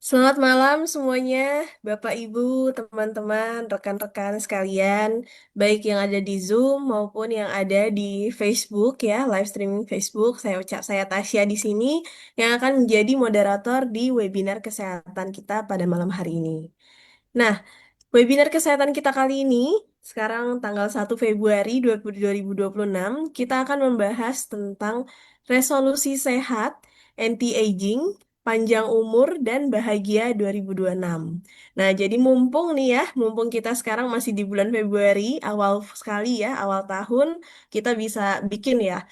Selamat malam semuanya, Bapak Ibu, teman-teman, rekan-rekan sekalian, baik yang ada di Zoom maupun yang ada di Facebook ya, live streaming Facebook. Saya Tasya di sini yang akan menjadi moderator di webinar kesehatan kita pada malam hari ini. Nah, webinar kesehatan kita kali ini, sekarang tanggal 1 Februari 2026, kita akan membahas tentang resolusi sehat, anti-aging, panjang umur, dan bahagia 2026. Nah, jadi mumpung nih ya, mumpung kita sekarang masih di bulan Februari, awal sekali ya, awal tahun, kita bisa bikin ya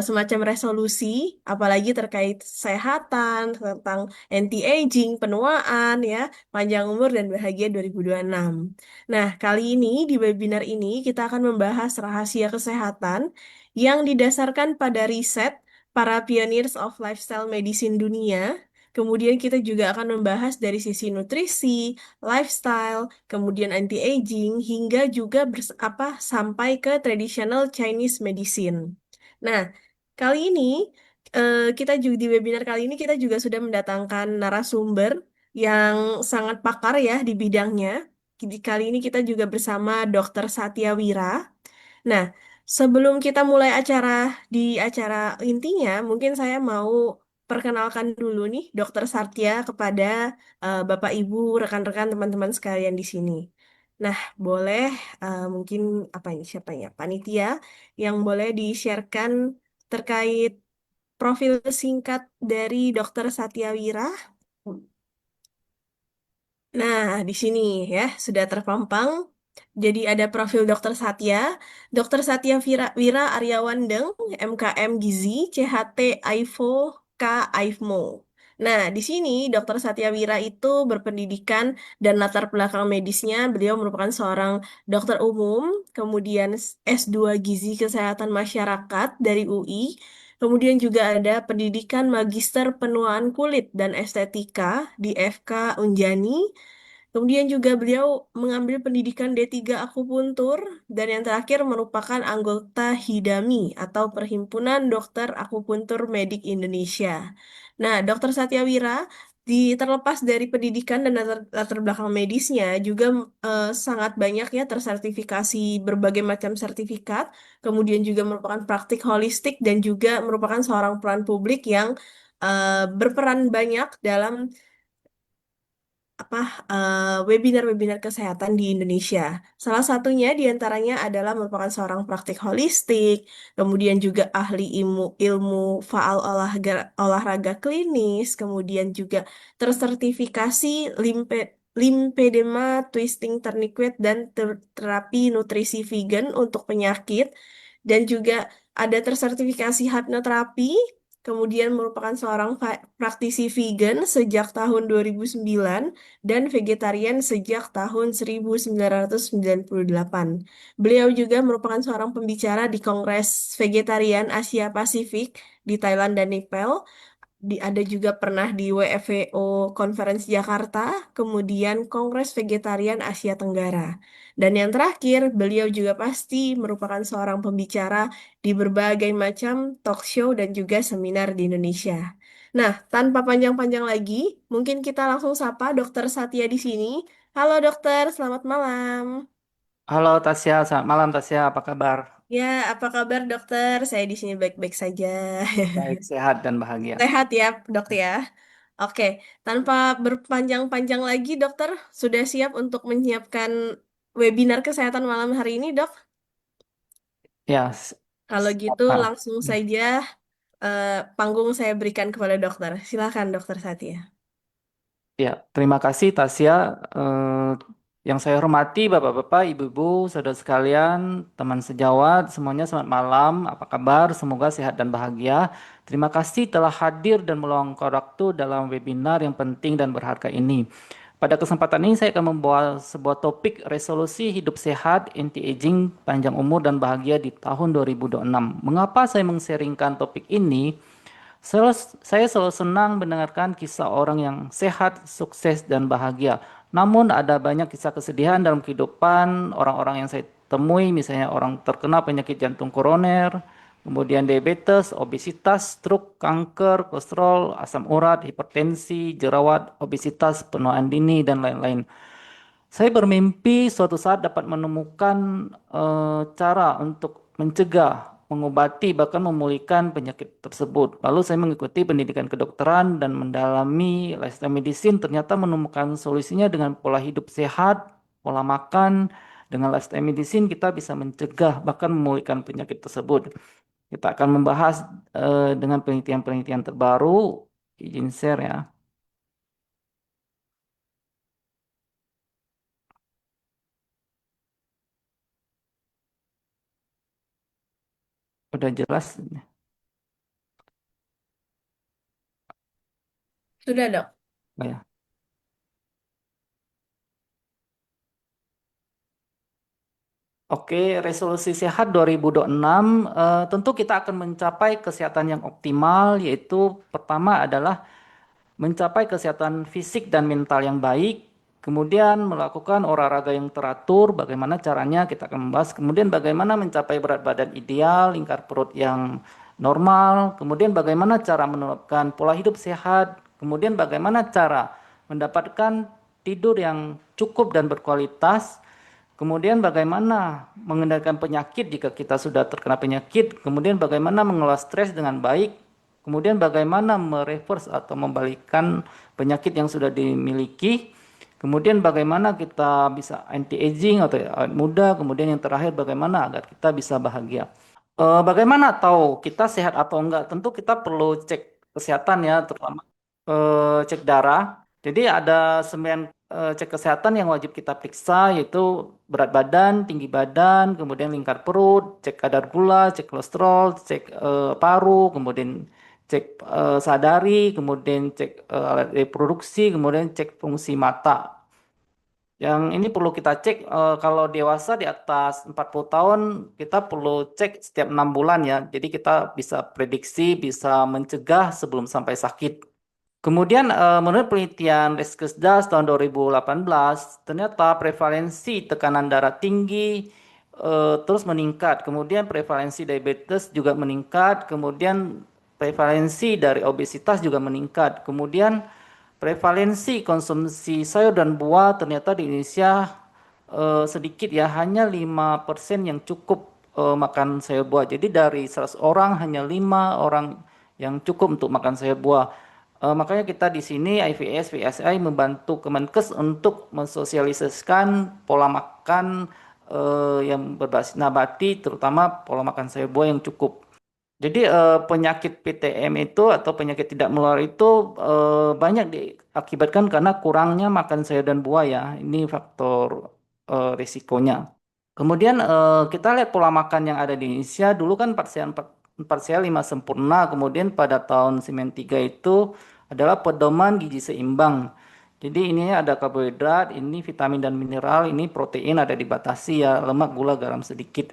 semacam resolusi, apalagi terkait kesehatan, tentang anti-aging, penuaan ya, panjang umur dan bahagia 2026. Nah, kali ini di webinar ini kita akan membahas rahasia kesehatan yang didasarkan pada riset para pioneers of lifestyle medicine dunia. Kemudian kita juga akan membahas dari sisi nutrisi, lifestyle, kemudian anti-aging, hingga juga sampai ke traditional Chinese medicine. Nah, kali ini kita juga di webinar kali ini kita juga sudah mendatangkan narasumber yang sangat pakar ya di bidangnya. Kali ini kita juga bersama Dr. Satya Wira. Nah, sebelum kita mulai acara intinya, mungkin saya mau perkenalkan dulu nih Dr. Satya kepada Bapak Ibu, rekan-rekan, teman-teman sekalian di sini. Nah, boleh mungkin apa ini siapa ya? Panitia yang boleh di-sharekan terkait profil singkat dari Dr. Satya Wira. Nah, di sini ya sudah terpampang. Jadi ada profil Dr. Satya, Dr. Satya Wira Aryawandeng, MKM Gizi, CHT AIFO, K AIFMO. Nah, di sini Dr. Satya Wira itu berpendidikan dan latar belakang medisnya, beliau merupakan seorang dokter umum, kemudian S2 Gizi Kesehatan Masyarakat dari UI, kemudian juga ada pendidikan Magister Penuaan Kulit dan Estetika di FK Unjani. Kemudian juga beliau mengambil pendidikan D3 akupuntur dan yang terakhir merupakan anggota HIDAMI atau Perhimpunan Dokter Akupuntur Medik Indonesia. Nah, Dokter Satyawira terlepas dari pendidikan dan latar belakang medisnya juga sangat banyak ya tersertifikasi berbagai macam sertifikat, kemudian juga merupakan praktik holistik dan juga merupakan seorang peran publik yang berperan banyak dalam apa webinar-webinar kesehatan di Indonesia. Salah satunya diantaranya adalah merupakan seorang praktik holistik, kemudian juga ahli ilmu ilmu faal olahraga klinis, kemudian juga tersertifikasi lymphedema twisting tourniquet dan terapi nutrisi vegan untuk penyakit, dan juga ada tersertifikasi hipnoterapi. Kemudian merupakan seorang praktisi vegan sejak tahun 2009 dan vegetarian sejak tahun 1998. Beliau juga merupakan seorang pembicara di Kongres Vegetarian Asia Pasifik di Thailand dan Nepal. Ada juga pernah di WFVO Conference Jakarta, kemudian Kongres Vegetarian Asia Tenggara. Dan yang terakhir, beliau juga pasti merupakan seorang pembicara di berbagai macam talk show dan juga seminar di Indonesia. Nah, tanpa panjang-panjang lagi, mungkin kita langsung sapa Dokter Satya di sini. Halo dokter, selamat malam. Halo Tasya, selamat malam Tasya, apa kabar? Ya, apa kabar dokter? Saya di sini baik-baik saja. Baik, sehat dan bahagia. Sehat ya, dok ya. Oke, tanpa berpanjang-panjang lagi, dokter sudah siap untuk menyiapkan webinar kesehatan malam hari ini, dok? Ya, Kalau gitu, siapa? langsung saja eh, panggung saya berikan kepada dokter. Silakan, dokter Satya. Ya, terima kasih Tasya. Yang saya hormati Bapak-Bapak, Ibu-Ibu, saudara sekalian, teman sejawat, semuanya selamat malam. Apa kabar? Semoga sehat dan bahagia. Terima kasih telah hadir dan meluangkan waktu dalam webinar yang penting dan berharga ini. Pada kesempatan ini saya akan membawa sebuah topik resolusi hidup sehat, anti-aging, panjang umur dan bahagia di tahun 2026. Mengapa saya meng-sharingkan topik ini? Saya selalu senang mendengarkan kisah orang yang sehat, sukses, dan bahagia. Namun ada banyak kisah kesedihan dalam kehidupan orang-orang yang saya temui, misalnya orang terkena penyakit jantung koroner, kemudian diabetes, obesitas, stroke, kanker, kolesterol, asam urat, hipertensi, jerawat, obesitas, penuaan dini, dan lain-lain. Saya bermimpi suatu saat dapat menemukan cara untuk mencegah, mengobati, bahkan memulihkan penyakit tersebut. Lalu saya mengikuti pendidikan kedokteran dan mendalami lifestyle medicine, ternyata menemukan solusinya dengan pola hidup sehat, pola makan. Dengan lifestyle medicine kita bisa mencegah, bahkan memulihkan penyakit tersebut. Kita akan membahas dengan penelitian-penelitian terbaru. Izin share ya. Udah jelas? Sudah dok. Oh ya. Oke, resolusi sehat 2026 tentu kita akan mencapai kesehatan yang optimal, yaitu pertama adalah mencapai kesehatan fisik dan mental yang baik, kemudian melakukan olahraga yang teratur, bagaimana caranya kita akan membahas, kemudian bagaimana mencapai berat badan ideal, lingkar perut yang normal, kemudian bagaimana cara menerapkan pola hidup sehat, kemudian bagaimana cara mendapatkan tidur yang cukup dan berkualitas, kemudian bagaimana mengendalikan penyakit jika kita sudah terkena penyakit, kemudian bagaimana mengelola stres dengan baik, kemudian bagaimana mereverse atau membalikkan penyakit yang sudah dimiliki, kemudian bagaimana kita bisa anti aging atau awet muda, kemudian yang terakhir bagaimana agar kita bisa bahagia. Bagaimana tahu kita sehat atau enggak? Tentu kita perlu cek kesehatan ya, terutama cek darah. Jadi ada 9 cek kesehatan yang wajib kita periksa, yaitu berat badan, tinggi badan, kemudian lingkar perut, cek kadar gula, cek kolesterol, cek paru, kemudian cek sadari, kemudian cek alat reproduksi, kemudian cek fungsi mata. Yang ini perlu kita cek kalau dewasa di atas 40 tahun kita perlu cek setiap 6 bulan ya. Jadi kita bisa prediksi, bisa mencegah sebelum sampai sakit. Kemudian menurut penelitian Riskesdas tahun 2018 ternyata prevalensi tekanan darah tinggi terus meningkat. Kemudian prevalensi diabetes juga meningkat. Kemudian prevalensi dari obesitas juga meningkat. Kemudian prevalensi konsumsi sayur dan buah ternyata di Indonesia sedikit ya, hanya 5% yang cukup makan sayur buah. Jadi dari 100 orang hanya 5 orang yang cukup untuk makan sayur buah. Makanya kita di sini IVS VSI membantu Kemenkes untuk mensosialisasikan pola makan yang berbasis nabati, terutama pola makan sayur buah yang cukup. Jadi penyakit PTM itu atau penyakit tidak menular itu banyak diakibatkan karena kurangnya makan sayur dan buah ya. Ini faktor risikonya. Kemudian kita lihat pola makan yang ada di Indonesia. Dulu kan 4 sehat 5 sempurna. Kemudian pada tahun 93 itu adalah pedoman gizi seimbang. Jadi ini ada karbohidrat, ini vitamin dan mineral, ini protein ada dibatasi ya, lemak, gula, garam sedikit.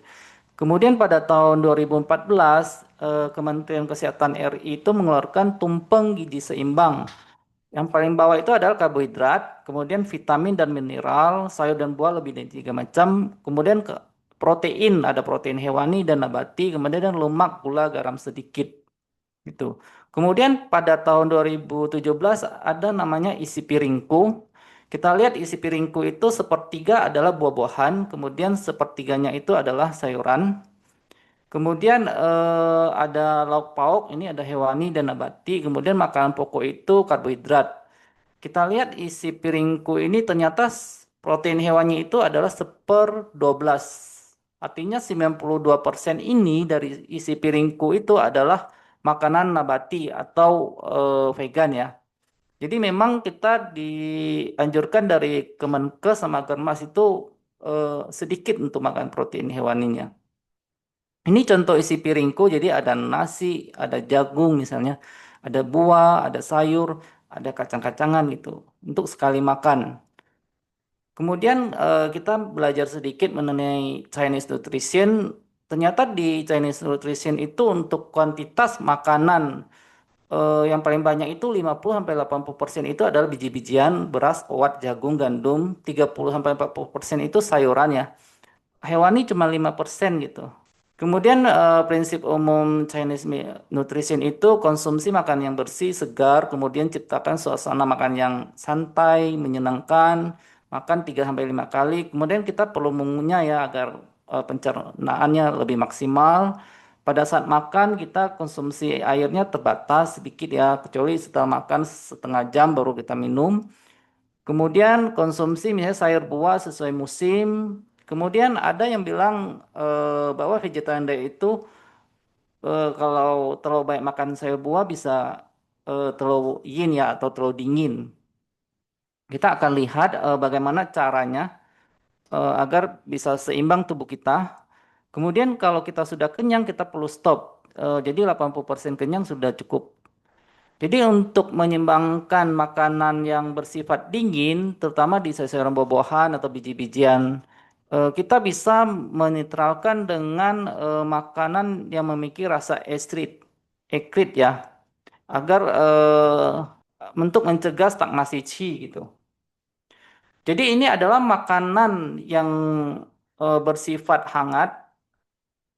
Kemudian pada tahun 2014, Kementerian Kesehatan RI itu mengeluarkan tumpeng gizi seimbang. Yang paling bawah itu adalah karbohidrat, kemudian vitamin dan mineral, sayur dan buah lebih dari 3 macam, kemudian protein, ada protein hewani dan nabati, kemudian lemak, gula, garam sedikit. Gitu. Kemudian pada tahun 2017 ada namanya isi piringku. Kita lihat isi piringku itu sepertiga adalah buah-buahan, kemudian sepertiganya itu adalah sayuran. Kemudian ada lauk pauk, ini ada hewani dan nabati. Kemudian makanan pokok itu karbohidrat. Kita lihat isi piringku ini ternyata protein hewani itu adalah 1/12. Artinya 92% ini dari isi piringku itu adalah makanan nabati atau vegan ya. Jadi memang kita dianjurkan dari Kemenkes sama Germas itu sedikit untuk makan protein hewaninya. Ini contoh isi piringku, jadi ada nasi, ada jagung misalnya, ada buah, ada sayur, ada kacang-kacangan gitu untuk sekali makan. Kemudian kita belajar sedikit mengenai Chinese nutrition. Ternyata di Chinese nutrition itu untuk kuantitas makanan yang paling banyak itu 50-80% itu adalah biji-bijian, beras, oat, jagung, gandum, 30-40% itu sayuran ya. Hewani cuma 5% gitu. Kemudian prinsip umum Chinese nutrition itu konsumsi makan yang bersih, segar, kemudian ciptakan suasana makan yang santai, menyenangkan, makan 3 sampai 5 kali. Kemudian kita perlu mengunyah ya agar pencernaannya lebih maksimal. Pada saat makan kita konsumsi airnya terbatas sedikit ya, kecuali setelah makan setengah jam baru kita minum. Kemudian konsumsi misalnya sayur buah sesuai musim. Kemudian ada yang bilang bahwa vegetarian diet itu kalau terlalu banyak makan sayur buah bisa terlalu yin ya atau terlalu dingin. Kita akan lihat bagaimana caranya agar bisa seimbang tubuh kita. Kemudian kalau kita sudah kenyang kita perlu stop. Jadi 80% kenyang sudah cukup. Jadi untuk menyeimbangkan makanan yang bersifat dingin, terutama di sayuran buah-buahan atau biji-bijian, kita bisa menetralkan dengan makanan yang memiliki rasa ekrit ya, agar untuk mencegah stagnasi qi gitu. Jadi ini adalah makanan yang bersifat hangat.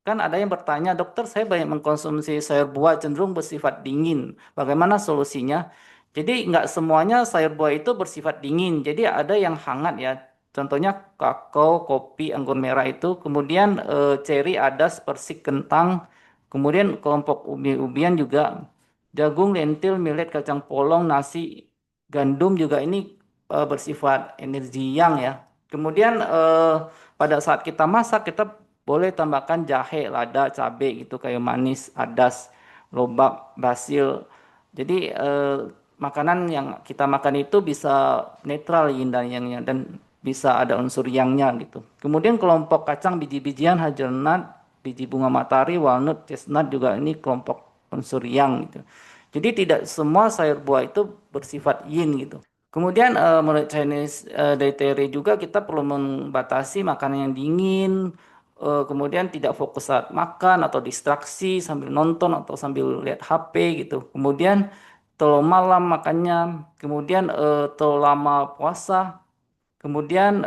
Kan ada yang bertanya, dokter saya banyak mengkonsumsi sayur buah cenderung bersifat dingin. Bagaimana solusinya? Jadi nggak semuanya sayur buah itu bersifat dingin. Jadi ada yang hangat ya. Contohnya kakao, kopi, anggur merah itu. Kemudian ceri, adas, persik, kentang. Kemudian kelompok ubi-ubian juga. Jagung, lentil, millet, kacang polong, nasi, gandum juga ini bersifat energi yang ya. Kemudian pada saat kita masak kita boleh tambahkan jahe, lada, cabai gitu kayu manis, adas, lobak, basil. Jadi makanan yang kita makan itu bisa netral yin dan yangnya dan bisa ada unsur yangnya gitu. Kemudian kelompok kacang biji-bijian, hazelnut, biji bunga matahari, walnut, chestnut juga ini kelompok unsur yang gitu. Jadi tidak semua sayur buah itu bersifat yin gitu. Kemudian menurut Chinese dietary juga kita perlu membatasi makanan yang dingin, kemudian tidak fokus saat makan atau distraksi sambil nonton atau sambil lihat HP gitu. Kemudian terlalu malam makannya, kemudian terlalu lama puasa, kemudian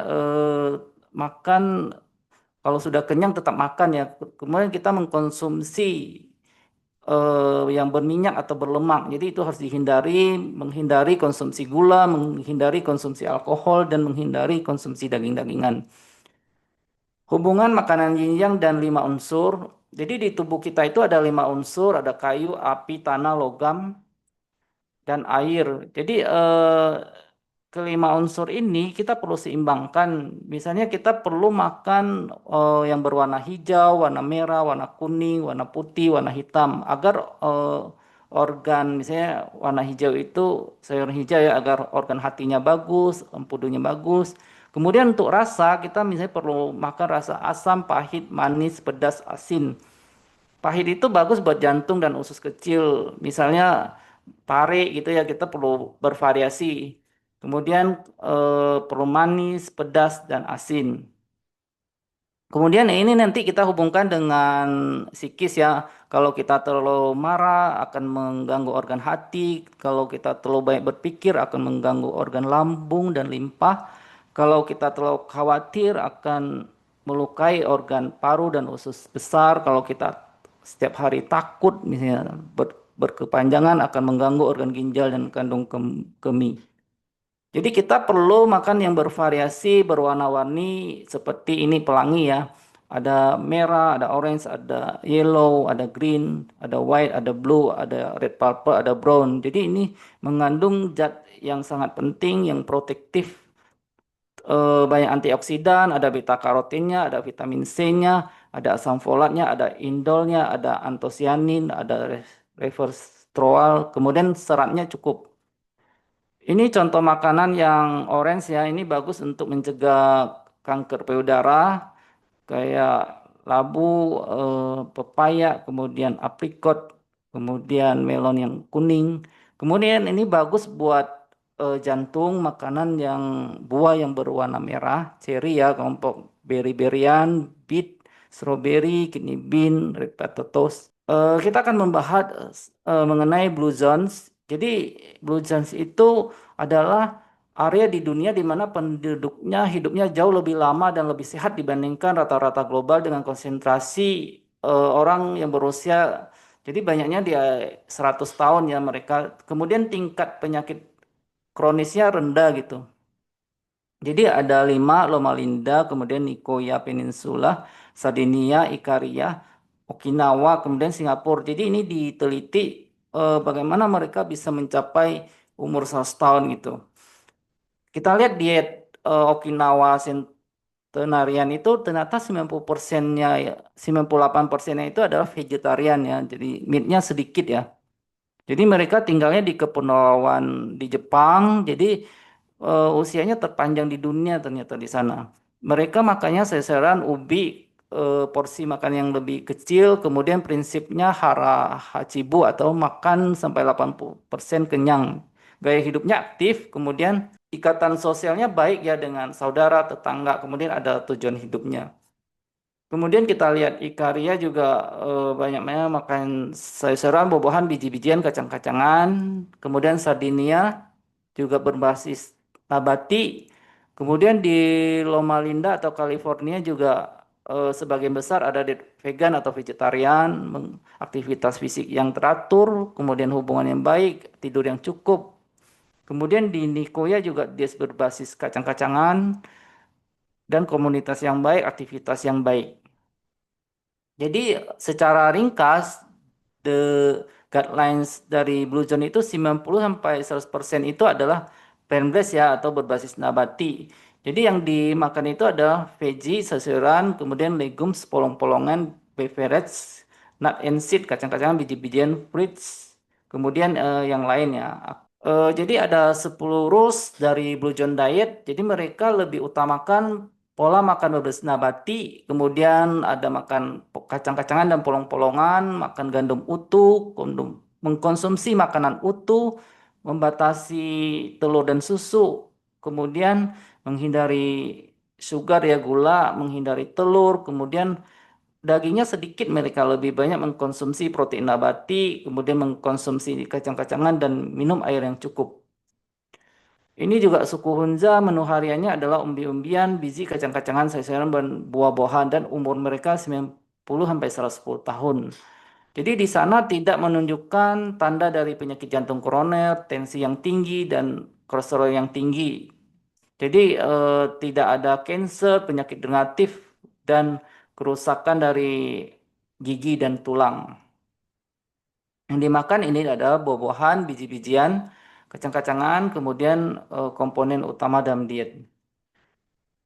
makan kalau sudah kenyang tetap makan ya. Kemudian kita mengkonsumsi yang berminyak atau berlemak. Jadi itu harus dihindari, menghindari konsumsi gula, menghindari konsumsi alkohol, dan menghindari konsumsi daging-dagingan. Hubungan makanan yin yang dan 5 unsur. Jadi di tubuh kita itu ada 5 unsur, ada kayu, api, tanah, logam, dan air. Jadi kelima unsur ini kita perlu seimbangkan. Misalnya kita perlu makan yang berwarna hijau, warna merah, warna kuning, warna putih, warna hitam agar organ misalnya warna hijau itu sayur hijau ya agar organ hatinya bagus, empedunya bagus. Kemudian untuk rasa kita misalnya perlu makan rasa asam, pahit, manis, pedas, asin. Pahit itu bagus buat jantung dan usus kecil. Misalnya pare gitu ya kita perlu bervariasi. Kemudian perlu manis, pedas dan asin. Kemudian ini nanti kita hubungkan dengan psikis ya. Kalau kita terlalu marah akan mengganggu organ hati. Kalau kita terlalu banyak berpikir akan mengganggu organ lambung dan limpa. Kalau kita terlalu khawatir akan melukai organ paru dan usus besar. Kalau kita setiap hari takut misalnya berkepanjangan akan mengganggu organ ginjal dan kandung kemih. Jadi kita perlu makan yang bervariasi, berwarna-warni seperti ini pelangi ya. Ada merah, ada orange, ada yellow, ada green, ada white, ada blue, ada red purple, ada brown. Jadi ini mengandung zat yang sangat penting, yang protektif, banyak antioksidan, ada beta karotinnya, ada vitamin C-nya, ada asam folatnya, ada indolnya, ada antosianin, ada resveratrol, kemudian seratnya cukup. Ini contoh makanan yang orange ya. Ini bagus untuk mencegah kanker payudara kayak labu, pepaya, kemudian aprikot, kemudian melon yang kuning. Kemudian ini bagus buat jantung, makanan yang buah yang berwarna merah, ceri ya, kelompok berry-berryan, beet, strawberry, kidney bean, red potatoes. Kita akan membahas mengenai blue zones. Jadi blue zones itu adalah area di dunia di mana penduduknya hidupnya jauh lebih lama dan lebih sehat dibandingkan rata-rata global dengan konsentrasi. orang yang berusia, jadi banyaknya dia 100 tahun ya mereka. Kemudian tingkat penyakit kronisnya rendah gitu. Jadi ada 5, Loma Linda, kemudian Nicoya Peninsula, Sardinia, Ikaria, Okinawa, kemudian Singapura. Jadi ini diteliti bagaimana mereka bisa mencapai umur 100 tahun gitu. Kita lihat diet Okinawa Centenarian itu ternyata 90%-nya, 98%-nya itu adalah vegetarian ya. Jadi meatnya sedikit ya. Jadi mereka tinggalnya di kepulauan di Jepang. Jadi usianya terpanjang di dunia ternyata di sana. Mereka makannya seseran ubi, porsi makan yang lebih kecil, kemudian prinsipnya hara hachibu atau makan sampai 80% kenyang. Gaya hidupnya aktif, kemudian ikatan sosialnya baik ya dengan saudara, tetangga, kemudian ada tujuan hidupnya. Kemudian kita lihat Ikaria juga banyak makan sayur-sayuran, buah-buahan, biji-bijian, kacang-kacangan. Kemudian Sardinia juga berbasis nabati. Kemudian di Loma Linda atau California juga sebagian besar ada diet vegan atau vegetarian, aktivitas fisik yang teratur, kemudian hubungan yang baik, tidur yang cukup. Kemudian di Nicoya juga dia berbasis kacang-kacangan dan komunitas yang baik, aktivitas yang baik. Jadi secara ringkas, the guidelines dari Blue Zone itu 90 sampai 100% itu adalah plant-based ya atau berbasis nabati. Jadi yang dimakan itu adalah veggie, sayuran, kemudian legumes, polong-polongan, beverage, nut and seed, kacang-kacangan, biji-bijian, fruits, kemudian yang lainnya. Jadi ada 10 rules dari Blue Zone Diet. Jadi mereka lebih utamakan pola makan berbasis nabati, kemudian ada makan kacang-kacangan dan polong-polongan, makan gandum utuh, mengkonsumsi makanan utuh, membatasi telur dan susu, kemudian menghindari sugar ya gula, menghindari telur, kemudian dagingnya sedikit, mereka lebih banyak mengkonsumsi protein nabati, kemudian mengkonsumsi kacang-kacangan dan minum air yang cukup. Ini juga suku Hunza menu hariannya adalah umbi-umbian, biji, kacang-kacangan, sayur-sayuran, dan buah-buahan dan umur mereka 90 sampai 110 tahun. Jadi di sana tidak menunjukkan tanda dari penyakit jantung koroner, tensi yang tinggi dan kolesterol yang tinggi. Jadi tidak ada kanker, penyakit degeneratif dan kerusakan dari gigi dan tulang. Yang dimakan ini adalah buah-buahan, biji-bijian, kacang-kacangan, kemudian komponen utama dalam diet.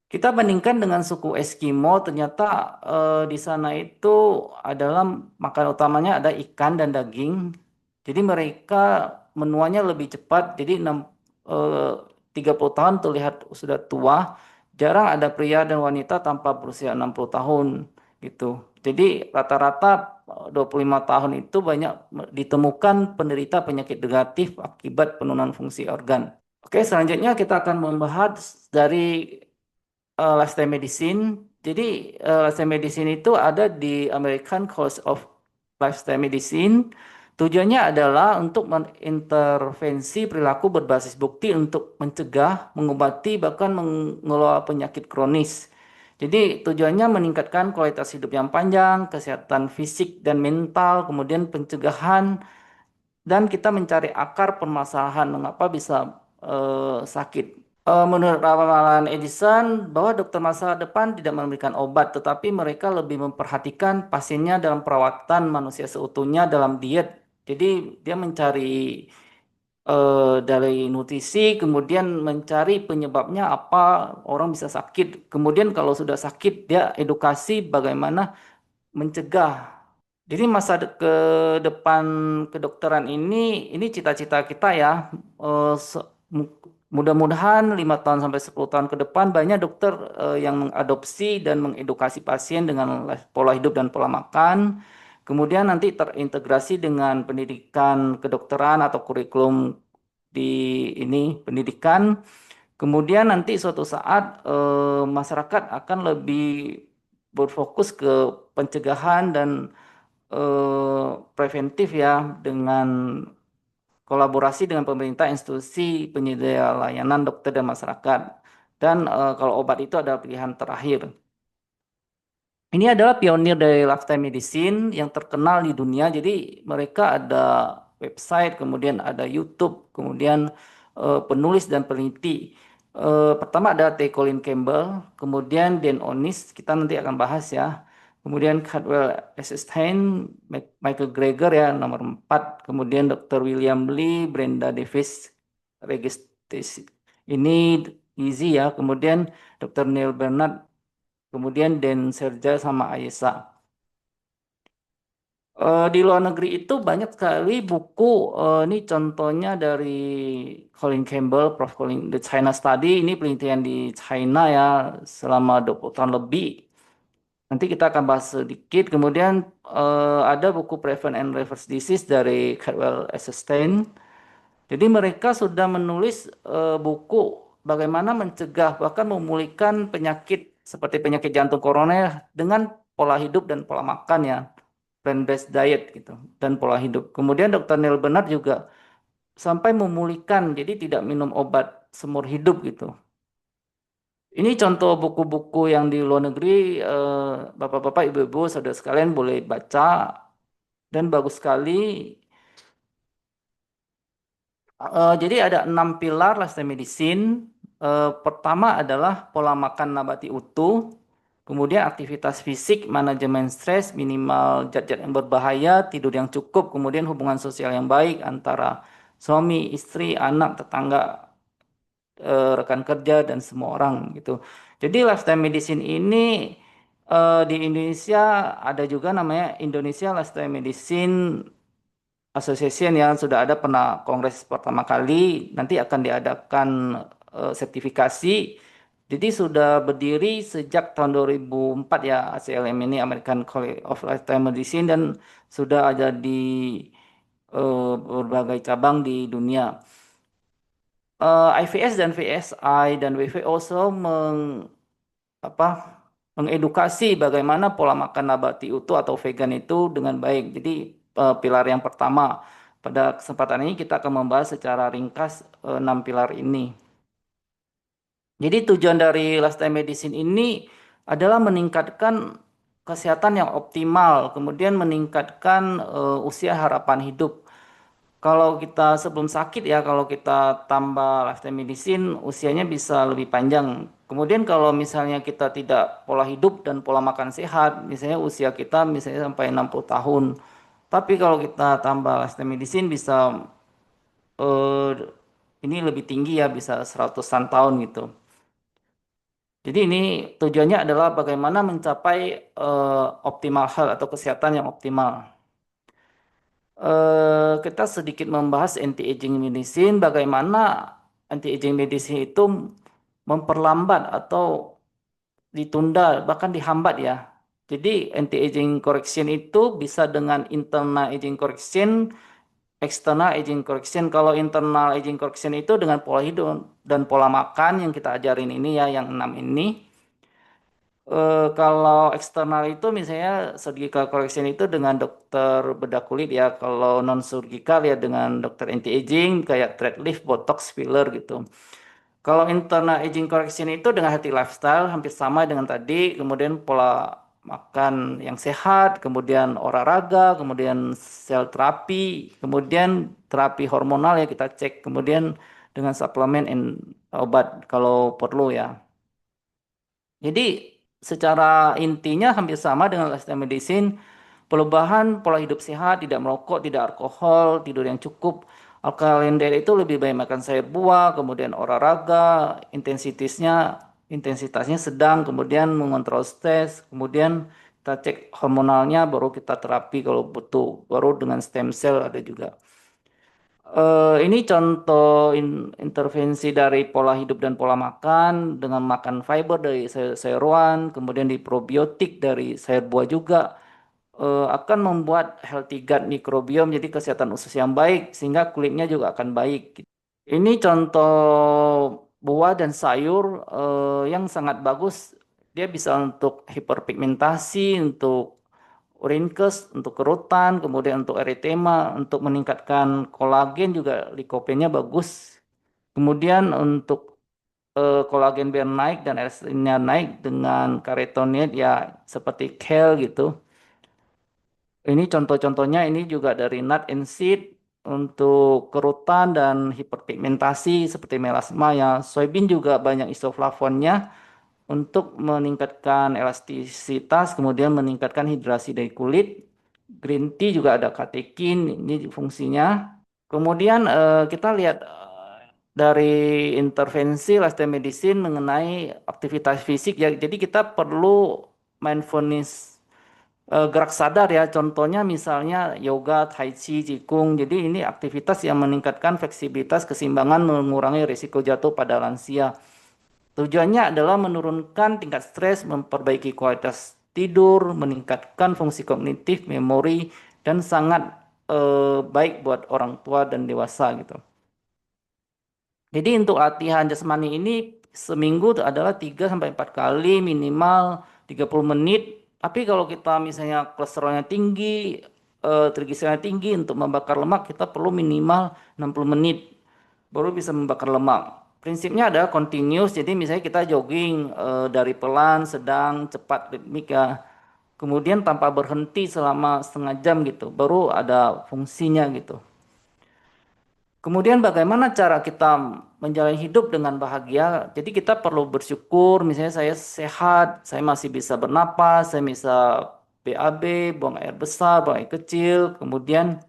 Kita bandingkan dengan suku Eskimo, ternyata di sana itu adalah makan utamanya ada ikan dan daging. Jadi mereka menuanya lebih cepat. Jadi 30 tahun terlihat sudah tua. Jarang ada pria dan wanita tanpa berusia 60 tahun gitu. Jadi rata-rata 25 tahun itu banyak ditemukan penderita penyakit degeneratif akibat penurunan fungsi organ. Oke, selanjutnya kita akan membahas dari lifestyle medicine. Jadi lifestyle medicine itu ada di American College of Lifestyle Medicine. Tujuannya adalah untuk mengintervensi perilaku berbasis bukti untuk mencegah, mengobati, bahkan mengelola penyakit kronis. Jadi tujuannya meningkatkan kualitas hidup yang panjang, kesehatan fisik dan mental, kemudian pencegahan, dan kita mencari akar permasalahan mengapa bisa sakit. Menurut ramalan Edison, bahwa dokter masa depan tidak memberikan obat, tetapi mereka lebih memperhatikan pasiennya dalam perawatan manusia seutuhnya dalam diet. Jadi dia mencari dari nutrisi, kemudian mencari penyebabnya apa orang bisa sakit. Kemudian kalau sudah sakit, dia edukasi bagaimana mencegah. Jadi ke depan kedokteran ini cita-cita kita ya. Eh, se- mu- Mudah-mudahan 5 tahun sampai 10 tahun ke depan banyak dokter yang mengadopsi dan mengedukasi pasien dengan pola hidup dan pola makan. Kemudian nanti terintegrasi dengan pendidikan kedokteran atau kurikulum di ini pendidikan. Kemudian nanti suatu saat masyarakat akan lebih berfokus ke pencegahan dan preventif ya dengan kolaborasi dengan pemerintah, institusi, penyedia layanan dokter dan masyarakat. Dan kalau obat itu adalah pilihan terakhir. Ini adalah pionir dari lifestyle medicine yang terkenal di dunia. Jadi mereka ada website, kemudian ada YouTube, kemudian penulis dan peneliti. Pertama ada T. Colin Campbell, kemudian Dan Onis, kita nanti akan bahas ya. Kemudian Caldwell Esselstyn, Michael Greger ya nomor 4, kemudian Dr. William Lee, Brenda Davis, Regis ini easy ya. Kemudian Dr. Neil Bernard, kemudian Dan Serja sama Ayesa. Di luar negeri itu banyak sekali buku. Ini contohnya dari Colin Campbell, Prof. Colin The China Study. Ini penelitian di China ya selama 20 tahun lebih. Nanti kita akan bahas sedikit. Kemudian ada buku Prevent and Reverse Disease dari Caldwell Esselstyn. Jadi mereka sudah menulis buku bagaimana mencegah bahkan memulihkan penyakit seperti penyakit jantung koroner dengan pola hidup dan pola makan ya, plant-based diet gitu dan pola hidup. Kemudian Dr. Neil Bernard juga sampai memulihkan jadi tidak minum obat seumur hidup gitu. Ini contoh buku-buku yang di luar negeri, bapak-bapak, ibu-ibu, saudara sekalian boleh baca dan bagus sekali. Jadi ada 6 pilar lifestyle medicine. Pertama adalah pola makan nabati utuh, kemudian aktivitas fisik, manajemen stres, minimal zat-zat yang berbahaya, tidur yang cukup, kemudian hubungan sosial yang baik antara suami, istri, anak, tetangga, rekan kerja dan semua orang gitu. Jadi lifestyle medicine ini di Indonesia ada juga namanya Indonesia Lifestyle Medicine Association yang sudah ada pernah kongres pertama kali, nanti akan diadakan sertifikasi. Jadi sudah berdiri sejak tahun 2004 ya ACLM ini American College of Lifestyle Medicine dan sudah ada di berbagai cabang di dunia. IVS dan VSI dan WFO also apa, mengedukasi bagaimana pola makan nabati utuh atau vegan itu dengan baik. Jadi pilar yang pertama pada kesempatan ini kita akan membahas secara ringkas 6 pilar ini. Jadi tujuan dari lifestyle medicine ini adalah meningkatkan kesehatan yang optimal, kemudian meningkatkan usia harapan hidup. Kalau kita sebelum sakit ya, kalau kita tambah lifestyle medicine, usianya bisa lebih panjang. Kemudian kalau misalnya kita tidak pola hidup dan pola makan sehat, misalnya usia kita misalnya sampai 60 tahun. Tapi kalau kita tambah lifestyle medicine bisa eh, ini lebih tinggi ya, bisa 100-an tahun gitu. Jadi ini tujuannya adalah bagaimana mencapai optimal health atau kesehatan yang optimal. Kita sedikit membahas anti-aging medicine, bagaimana anti-aging medicine itu memperlambat atau ditunda, bahkan dihambat ya. Jadi anti-aging correction itu bisa dengan internal aging correction, external aging correction. Kalau internal aging correction itu dengan pola hidup dan pola makan yang kita ajarin ini ya, yang 6 ini. Kalau eksternal itu misalnya surgical correction itu dengan dokter bedah kulit ya. Kalau non surgical ya dengan dokter anti aging kayak thread lift, botox, filler gitu. Kalau internal aging correction itu dengan healthy lifestyle hampir sama dengan tadi. Kemudian pola makan yang sehat, kemudian olahraga, kemudian sel terapi, kemudian terapi hormonal ya kita cek, kemudian dengan suplemen dan obat kalau perlu ya. Jadi secara intinya hampir sama dengan lifestyle medicine, perubahan pola hidup sehat, tidak merokok, tidak alkohol, tidur yang cukup. Alkaline diet itu lebih baik makan sayur buah, kemudian olahraga, intensitasnya sedang, kemudian mengontrol stres, kemudian kita cek hormonalnya, baru kita terapi kalau butuh, baru dengan stem cell ada juga. Ini contoh intervensi dari pola hidup dan pola makan dengan makan fiber dari sayur-sayuran, kemudian di probiotik dari sayur buah juga akan membuat healthy gut microbiome jadi kesehatan usus yang baik sehingga kulitnya juga akan baik. Ini contoh buah dan sayur yang sangat bagus. Dia bisa untuk hiperpigmentasi, untuk wrinkles, untuk kerutan, kemudian untuk eritema, untuk meningkatkan kolagen juga likopennya bagus. Kemudian untuk kolagen biar naik dan elastinnya naik dengan karotenoid ya seperti kale gitu. Ini contoh-contohnya ini juga dari nut and seed untuk kerutan dan hiperpigmentasi seperti melasma ya. Soybean juga banyak isoflavonnya untuk meningkatkan elastisitas, kemudian meningkatkan hidrasi dari kulit. Green tea juga ada katekin, ini fungsinya. Kemudian kita lihat dari intervensi lifestyle medicine mengenai aktivitas fisik ya. Jadi kita perlu mindfulness gerak sadar ya. Contohnya misalnya yoga, tai chi, qigong. Jadi ini aktivitas yang meningkatkan fleksibilitas, keseimbangan, mengurangi risiko jatuh pada lansia. Tujuannya adalah menurunkan tingkat stres, memperbaiki kualitas tidur, meningkatkan fungsi kognitif, memori, dan sangat baik buat orang tua dan dewasa gitu. Jadi untuk latihan jasmani ini seminggu itu adalah 3 sampai 4 kali minimal 30 menit. Tapi kalau kita misalnya kolesterolnya tinggi, trigliseridnya tinggi untuk membakar lemak kita perlu minimal 60 menit baru bisa membakar lemak. Prinsipnya adalah continuous. Jadi misalnya kita jogging dari pelan, sedang, cepat, ritmik ya. Kemudian tanpa berhenti selama setengah jam gitu, baru ada fungsinya gitu. Kemudian bagaimana cara kita menjalani hidup dengan bahagia? Jadi kita perlu bersyukur, misalnya saya sehat, saya masih bisa bernapas, saya bisa BAB, buang air besar, buang air kecil. Kemudian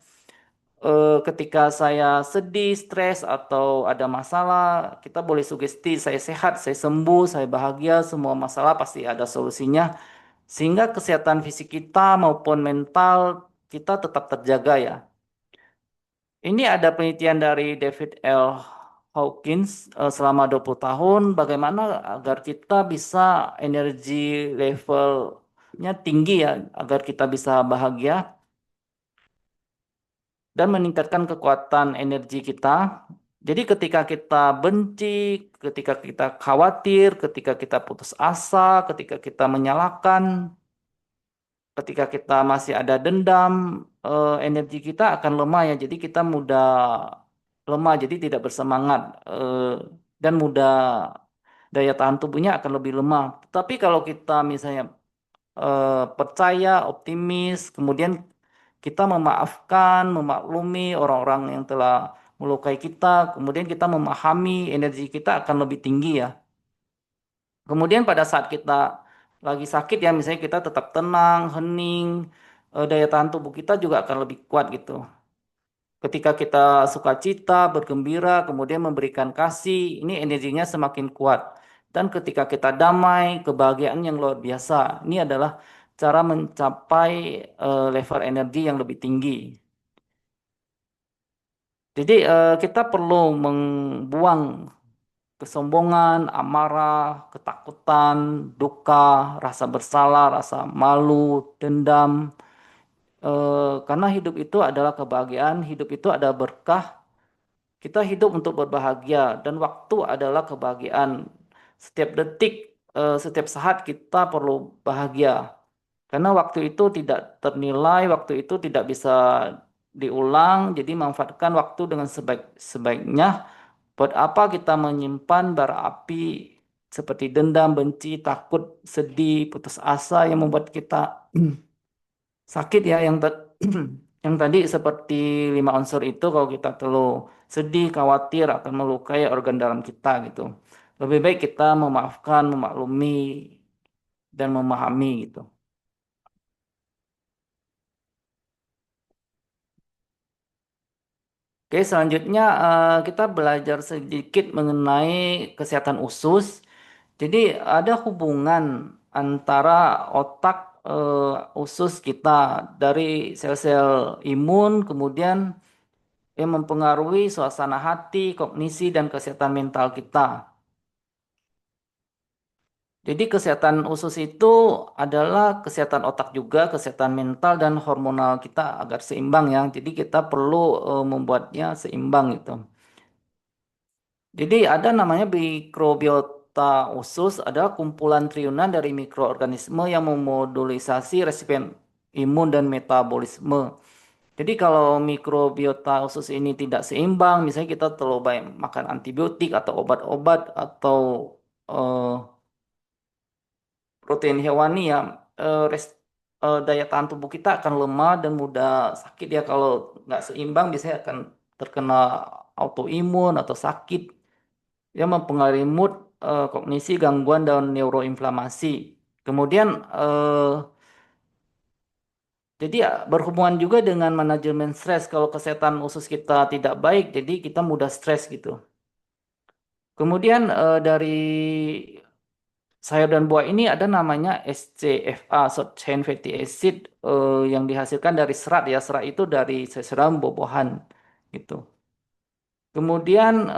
ketika saya sedih, stres, atau ada masalah, kita boleh sugesti, saya sehat, saya sembuh, saya bahagia, semua masalah pasti ada solusinya. Sehingga kesehatan fisik kita maupun mental kita tetap terjaga ya. Ini ada penelitian dari David L. Hawkins selama 20 tahun bagaimana agar kita bisa energi levelnya tinggi ya agar kita bisa bahagia dan meningkatkan kekuatan energi kita. Jadi ketika kita benci, ketika kita khawatir, ketika kita putus asa, ketika kita menyalahkan, ketika kita masih ada dendam, energi kita akan lemah ya. Jadi kita mudah lemah, jadi tidak bersemangat dan mudah daya tahan tubuhnya akan lebih lemah. Tapi kalau kita misalnya percaya, optimis, kemudian kita memaafkan, memaklumi orang-orang yang telah melukai kita, kemudian kita memahami energi kita akan lebih tinggi ya. Kemudian pada saat kita lagi sakit ya, misalnya kita tetap tenang, hening, daya tahan tubuh kita juga akan lebih kuat gitu. Ketika kita sukacita, bergembira, kemudian memberikan kasih, ini energinya semakin kuat. Dan ketika kita damai, kebahagiaan yang luar biasa. Ini adalah cara mencapai level energi yang lebih tinggi. Jadi kita perlu membuang kesombongan, amarah, ketakutan, duka, rasa bersalah, rasa malu, dendam. Karena hidup itu adalah kebahagiaan, hidup itu ada berkah. Kita hidup untuk berbahagia dan waktu adalah kebahagiaan. Setiap detik, setiap saat kita perlu bahagia. Karena waktu itu tidak ternilai, waktu itu tidak bisa diulang. Jadi manfaatkan waktu dengan sebaik-sebaiknya. Buat apa kita menyimpan bara api seperti dendam, benci, takut, sedih, putus asa yang membuat kita sakit ya yang tadi seperti 5 unsur itu kalau kita terlalu sedih, khawatir akan melukai organ dalam kita gitu. Lebih baik kita memaafkan, memaklumi dan memahami gitu. Oke, selanjutnya kita belajar sedikit mengenai kesehatan usus. Jadi ada hubungan antara otak usus kita dari sel-sel imun kemudian yang mempengaruhi suasana hati, kognisi, dan kesehatan mental kita. Jadi kesehatan usus itu adalah kesehatan otak juga, kesehatan mental dan hormonal kita agar seimbang ya. Jadi kita perlu membuatnya seimbang gitu. Jadi ada namanya mikrobiota usus, adalah kumpulan triunan dari mikroorganisme yang memodulisasi respon imun dan metabolisme. Jadi kalau mikrobiota usus ini tidak seimbang, misalnya kita terlalu banyak makan antibiotik atau obat-obat atau eh, protein hewani ya, daya tahan tubuh kita akan lemah dan mudah sakit ya kalau nggak seimbang biasanya akan terkena autoimun atau sakit. Ya mempengaruhi mood, kognisi, gangguan dan neuroinflamasi. Kemudian jadi ya berhubungan juga dengan manajemen stres. Kalau kesehatan usus kita tidak baik, jadi kita mudah stres gitu. Kemudian dari sayur dan buah ini ada namanya SCFA, short chain fatty acid, yang dihasilkan dari serat ya. Serat itu dari sayuran buah-buahan gitu. Kemudian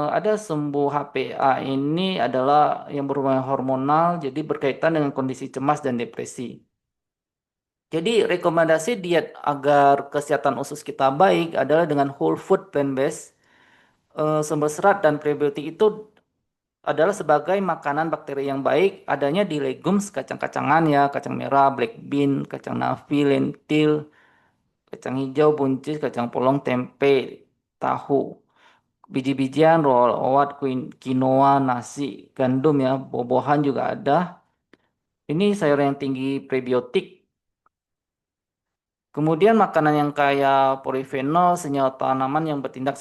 ada sumbu HPA ini adalah yang berhubungan hormonal, jadi berkaitan dengan kondisi cemas dan depresi. Jadi rekomendasi diet agar kesehatan usus kita baik adalah dengan whole food plant-based. Sumber serat dan prebiotik itu adalah sebagai makanan bakteri yang baik adanya di legumes, kacang-kacangan ya, kacang merah, black bean, kacang navy, lentil, kacang hijau, buncis, kacang polong, tempe, tahu. Biji-bijian, roll oat, quinoa, nasi, gandum ya, buah-buahan juga ada. Ini sayur yang tinggi prebiotik. Kemudian makanan yang kaya polifenol, senyawa tanaman yang bertindak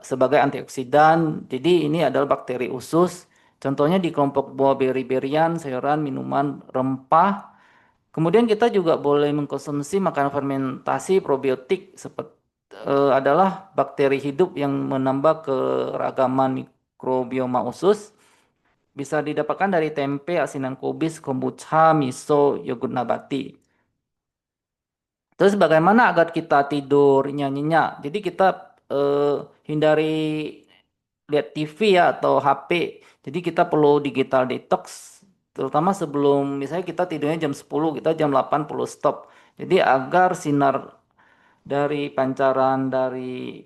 sebagai antioksidan. Jadi ini adalah bakteri usus. Contohnya di kelompok buah beri-berian, sayuran, minuman, rempah. Kemudian kita juga boleh mengkonsumsi makanan fermentasi probiotik seperti adalah bakteri hidup yang menambah keragaman mikrobioma usus. Bisa didapatkan dari tempe, asinan kubis, kombucha, miso, yogurt nabati. Terus bagaimana agar kita tidurnya nyenyak? Jadi kita eh, hindari lihat TV ya atau HP. Jadi kita perlu digital detox, terutama sebelum misalnya kita tidurnya jam 10, kita jam 8 perlu stop. Jadi agar sinar dari pancaran dari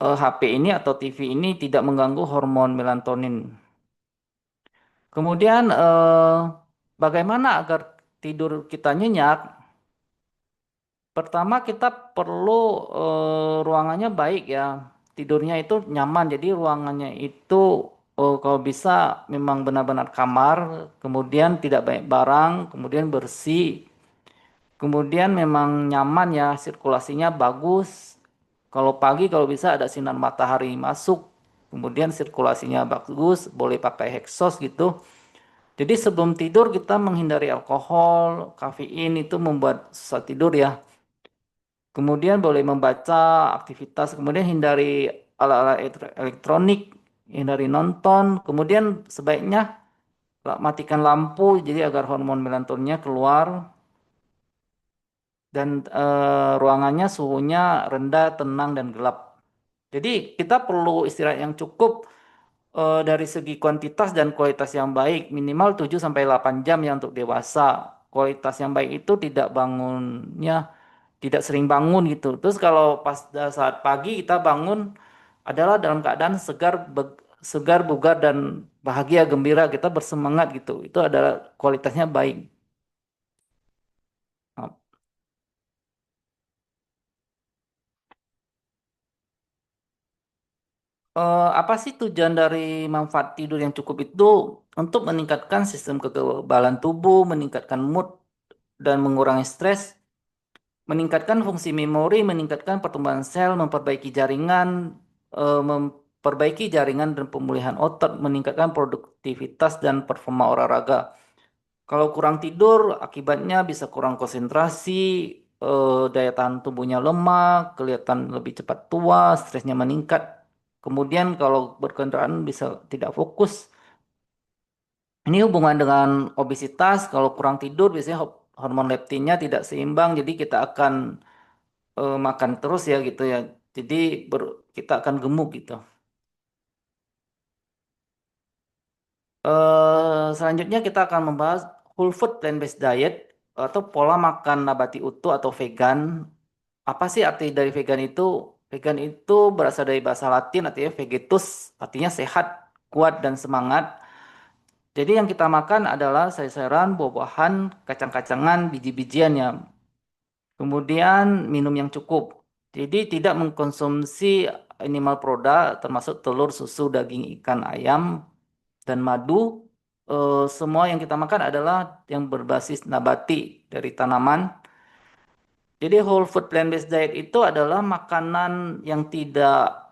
HP ini atau TV ini tidak mengganggu hormon melatonin. Kemudian bagaimana agar tidur kita nyenyak? Pertama kita perlu ruangannya baik ya. Tidurnya itu nyaman. Jadi ruangannya itu kalau bisa memang benar-benar kamar, kemudian tidak banyak barang, kemudian bersih, kemudian memang nyaman ya, sirkulasinya bagus. Kalau pagi kalau bisa ada sinar matahari masuk, kemudian sirkulasinya bagus, boleh pakai hexos gitu. Jadi sebelum tidur kita menghindari alkohol, kafein itu membuat susah tidur ya. Kemudian boleh membaca aktivitas, kemudian hindari alat-alat elektronik, hindari nonton. Kemudian sebaiknya matikan lampu jadi agar hormon melatoninnya keluar dan ruangannya suhunya rendah, tenang dan gelap. Jadi kita perlu istirahat yang cukup dari segi kuantitas dan kualitas yang baik, minimal 7 sampai 8 jam ya untuk dewasa. Kualitas yang baik itu tidak bangunnya tidak sering bangun gitu. Terus kalau pas saat pagi kita bangun adalah dalam keadaan segar, bugar dan bahagia, gembira, kita bersemangat gitu. Itu adalah kualitasnya baik. Nah, apa sih tujuan dari manfaat tidur yang cukup itu untuk meningkatkan sistem kekebalan tubuh, meningkatkan mood dan mengurangi stres, meningkatkan fungsi memori, meningkatkan pertumbuhan sel, memperbaiki jaringan dan pemulihan otot, meningkatkan produktivitas dan performa olahraga. Kalau kurang tidur, akibatnya bisa kurang konsentrasi, daya tahan tubuhnya lemah, kelihatan lebih cepat tua, stresnya meningkat. Kemudian kalau berkendaraan bisa tidak fokus. Ini hubungan dengan obesitas, kalau kurang tidur biasanya hormon leptinnya tidak seimbang, jadi kita akan makan terus ya gitu ya. Jadi kita akan gemuk gitu. Selanjutnya kita akan membahas whole food plant-based diet atau pola makan nabati utuh atau vegan. Apa sih arti dari vegan itu? Vegan itu berasal dari bahasa Latin artinya vegetus, artinya sehat, kuat dan semangat. Jadi yang kita makan adalah sayur-sayuran, buah-buahan, kacang-kacangan, biji-bijian ya. Kemudian minum yang cukup. Jadi tidak mengkonsumsi animal product termasuk telur, susu, daging, ikan, ayam, dan madu. Semua yang kita makan adalah yang berbasis nabati dari tanaman. Jadi whole food plant-based diet itu adalah makanan yang tidak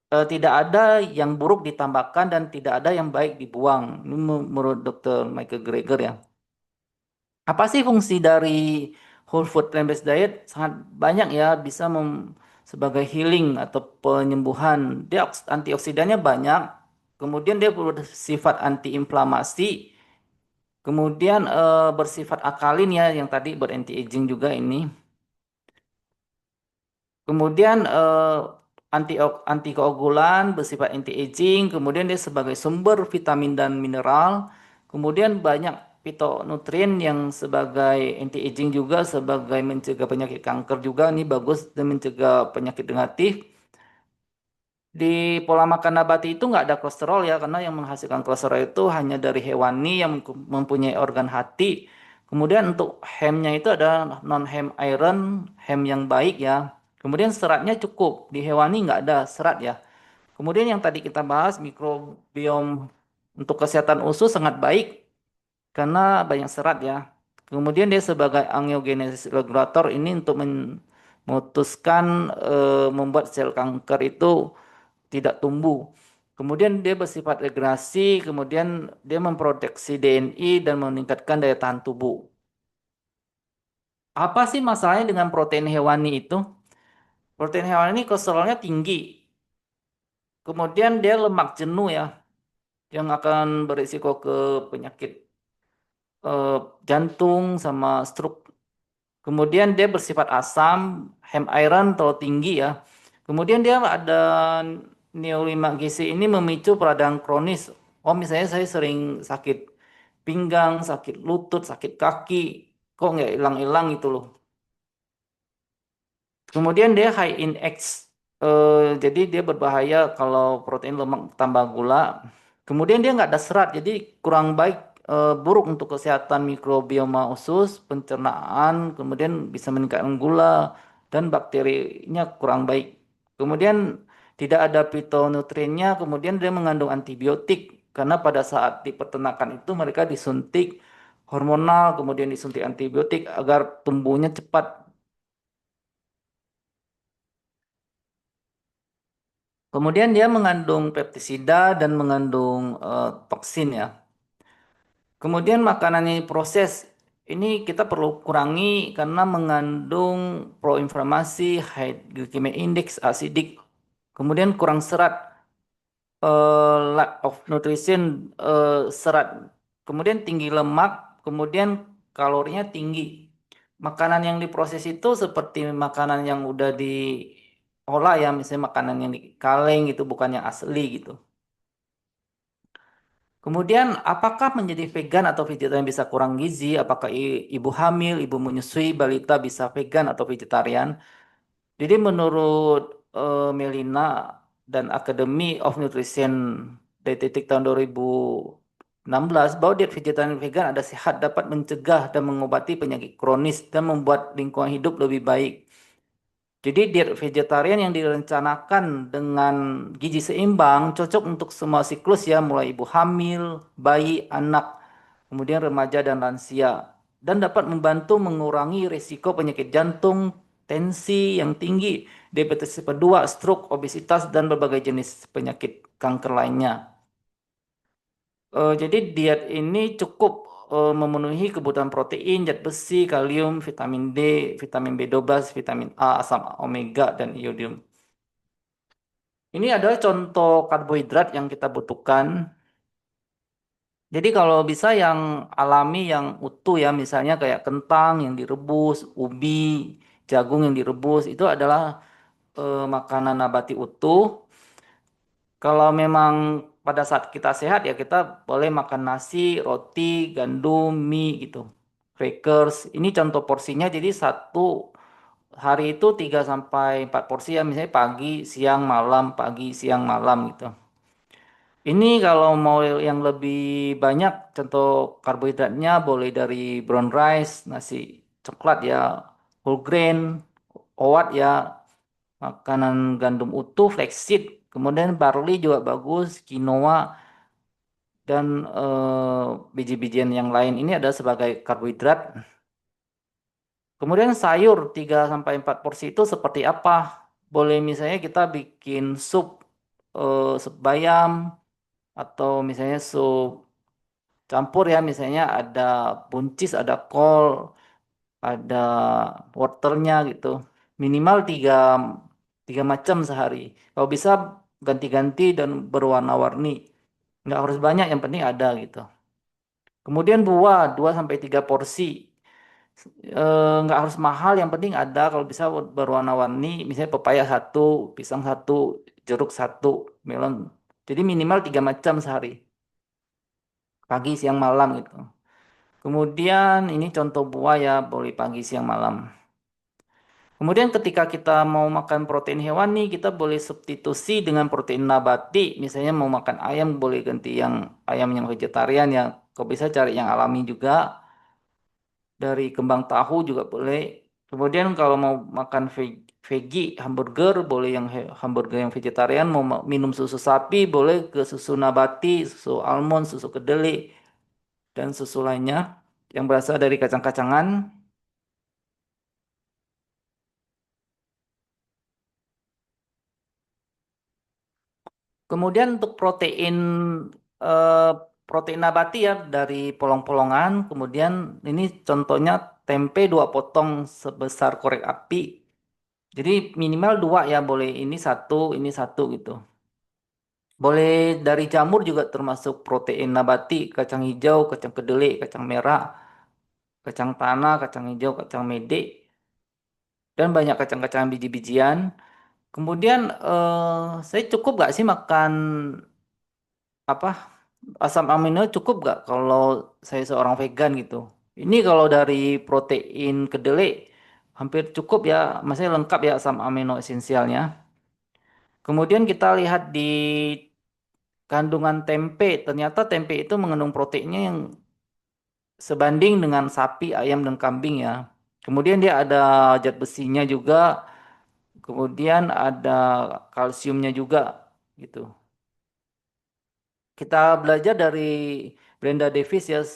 ada yang buruk ditambahkan dan tidak ada yang baik dibuang. Ini menurut Dr. Michael Greger ya. Apa sih fungsi dari whole food plant-based diet? Sangat banyak ya, bisa sebagai healing atau penyembuhan. Dia antioksidannya banyak. Kemudian dia bersifat antiinflamasi. Kemudian bersifat alkalin ya, yang tadi anti aging juga ini. Kemudian antikoagulan bersifat anti-aging, kemudian dia sebagai sumber vitamin dan mineral, kemudian banyak fitonutrien yang sebagai anti-aging juga, sebagai mencegah penyakit kanker juga, ini bagus dan mencegah penyakit negatif. Di pola makan nabati itu nggak ada kolesterol ya, karena yang menghasilkan kolesterol itu hanya dari hewani yang mempunyai organ hati. Kemudian untuk hemnya itu ada non-hem iron, hem yang baik ya. Kemudian seratnya cukup, di hewani nggak ada serat ya. Kemudian yang tadi kita bahas mikrobiom untuk kesehatan usus sangat baik karena banyak serat ya. Kemudian dia sebagai angiogenesis regulator ini untuk memutuskan membuat sel kanker itu tidak tumbuh. Kemudian dia bersifat regenerasi, kemudian dia memproteksi DNI dan meningkatkan daya tahan tubuh. Apa sih masalahnya dengan protein hewani itu? Protein hewani ini kolesterolnya tinggi. Kemudian dia lemak jenuh ya, yang akan berisiko ke penyakit eh, jantung sama stroke. Kemudian dia bersifat asam, hem iron terlalu tinggi ya. Kemudian dia ada neolimak gizi ini memicu peradangan kronis. Oh misalnya saya sering sakit pinggang, sakit lutut, sakit kaki, kok nggak hilang-hilang itu loh. Kemudian dia high in X, jadi dia berbahaya kalau protein lemak tambah gula. Kemudian dia nggak ada serat, jadi kurang baik, buruk untuk kesehatan mikrobioma usus, pencernaan, kemudian bisa meningkatkan gula dan bakterinya kurang baik. Kemudian tidak ada fitonutriennya, kemudian dia mengandung antibiotik karena pada saat di peternakan itu mereka disuntik hormonal, kemudian disuntik antibiotik agar tumbuhnya cepat. Kemudian dia mengandung pestisida dan mengandung toksin ya. Kemudian makanannya proses ini kita perlu kurangi karena mengandung proinflamasi, high glycemic index, acidic, kemudian kurang serat, lack of nutrition, serat, kemudian tinggi lemak, kemudian kalorinya tinggi. Makanan yang diproses itu seperti makanan yang udah diolah ya, misalnya makanan yang di kaleng itu bukan yang asli gitu. Kemudian, apakah menjadi vegan atau vegetarian bisa kurang gizi? Apakah ibu hamil, ibu menyusui, balita bisa vegan atau vegetarian? Jadi menurut Melina dan Academy of Nutrition Dietetik tahun 2016 bahwa diet vegetarian vegan ada sehat dapat mencegah dan mengobati penyakit kronis dan membuat lingkungan hidup lebih baik. Jadi diet vegetarian yang direncanakan dengan gizi seimbang cocok untuk semua siklus ya, mulai ibu hamil, bayi, anak, kemudian remaja dan lansia. Dan dapat membantu mengurangi risiko penyakit jantung, tensi yang tinggi, diabetes tipe 2, stroke, obesitas, dan berbagai jenis penyakit kanker lainnya. Jadi diet ini cukup memenuhi kebutuhan protein, zat besi, kalium, vitamin D, vitamin B12, vitamin A, asam omega, dan iodium. Ini adalah contoh karbohidrat yang kita butuhkan. Jadi kalau bisa yang alami, yang utuh ya, misalnya kayak kentang yang direbus, ubi, jagung yang direbus, itu adalah makanan nabati utuh. Kalau memang pada saat kita sehat ya kita boleh makan nasi, roti, gandum, mie gitu. Crackers. Ini contoh porsinya jadi satu hari itu 3 sampai 4 porsi ya misalnya pagi, siang, malam, pagi, siang, malam gitu. Ini kalau mau yang lebih banyak contoh karbohidratnya boleh dari brown rice, nasi coklat ya, whole grain, oat ya, makanan gandum utuh, flaxseed, kemudian barley juga bagus, quinoa dan biji-bijian yang lain ini ada sebagai karbohidrat. Kemudian sayur 3 sampai 4 porsi itu seperti apa? Boleh misalnya kita bikin sup bayam atau misalnya sup campur ya, misalnya ada buncis, ada kol, ada wortelnya gitu. Minimal tiga macam sehari. Kalau bisa ganti-ganti dan berwarna-warni. Nggak harus banyak, yang penting ada gitu. Kemudian buah 2 sampai 3 porsi. Nggak harus mahal, yang penting ada. Kalau bisa berwarna-warni, misalnya pepaya satu, pisang satu, jeruk satu, melon. Jadi minimal 3 macam sehari. Pagi, siang, malam gitu. Kemudian ini contoh buah ya, boleh pagi, siang, malam. Kemudian ketika kita mau makan protein hewani, kita boleh substitusi dengan protein nabati. Misalnya mau makan ayam, boleh ganti yang ayam yang vegetarian ya. Kau bisa cari yang alami juga. Dari kembang tahu juga boleh. Kemudian kalau mau makan veggie, hamburger, boleh yang hamburger yang vegetarian. Mau minum susu sapi, boleh ke susu nabati, susu almond, susu kedelai, dan susu lainnya yang berasal dari kacang-kacangan. Kemudian untuk eh, protein nabati ya dari polong-polongan. Kemudian ini contohnya tempe 2 potong sebesar korek api. Jadi minimal 2 ya, boleh ini satu gitu. Boleh dari jamur juga termasuk protein nabati, kacang hijau, kacang kedelai, kacang merah, kacang tanah, kacang hijau, kacang mede, dan banyak kacang-kacangan biji-bijian. Kemudian saya cukup gak sih makan apa asam amino, cukup gak kalau saya seorang vegan gitu? Ini kalau dari protein kedelai hampir cukup ya, maksudnya lengkap ya asam amino esensialnya. Kemudian kita lihat di kandungan tempe, ternyata tempe itu mengandung proteinnya yang sebanding dengan sapi, ayam, dan kambing ya. Kemudian dia ada zat besinya juga, kemudian ada kalsiumnya juga gitu. Kita belajar dari Brenda Davis ya,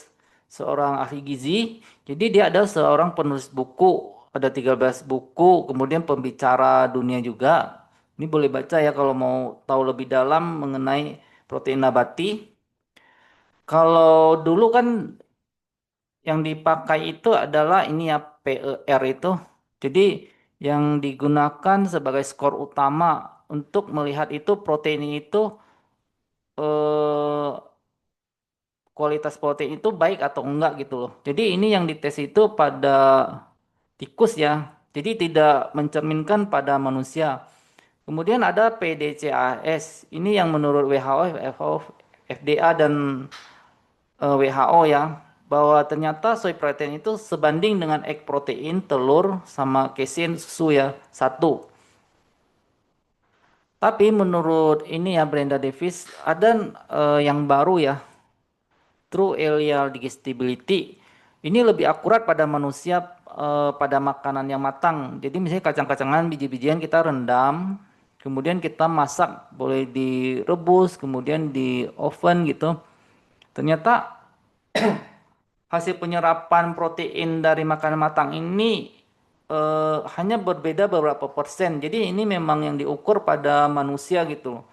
seorang ahli gizi. Jadi dia ada seorang penulis buku, ada 13 buku, kemudian pembicara dunia juga. Ini boleh baca ya kalau mau tahu lebih dalam mengenai protein nabati. Kalau dulu kan yang dipakai itu adalah ini ya, PER itu. Jadi yang digunakan sebagai skor utama untuk melihat itu protein itu eh, kualitas protein itu baik atau enggak gitu loh. Jadi ini yang dites itu pada tikus ya. Jadi tidak mencerminkan pada manusia. Kemudian ada PDCAS. Ini yang menurut WHO, FDA dan WHO ya, bahwa ternyata soy protein itu sebanding dengan egg protein, telur sama casein susu ya, satu. Tapi menurut ini ya Brenda Davis ada yang baru ya, True Ileal Digestibility. Ini lebih akurat pada manusia pada makanan yang matang. Jadi misalnya kacang-kacangan, biji-bijian kita rendam, kemudian kita masak, boleh direbus, kemudian di oven gitu. Ternyata hasil penyerapan protein dari makanan matang ini hanya berbeda beberapa persen. Jadi ini memang yang diukur pada manusia gitu.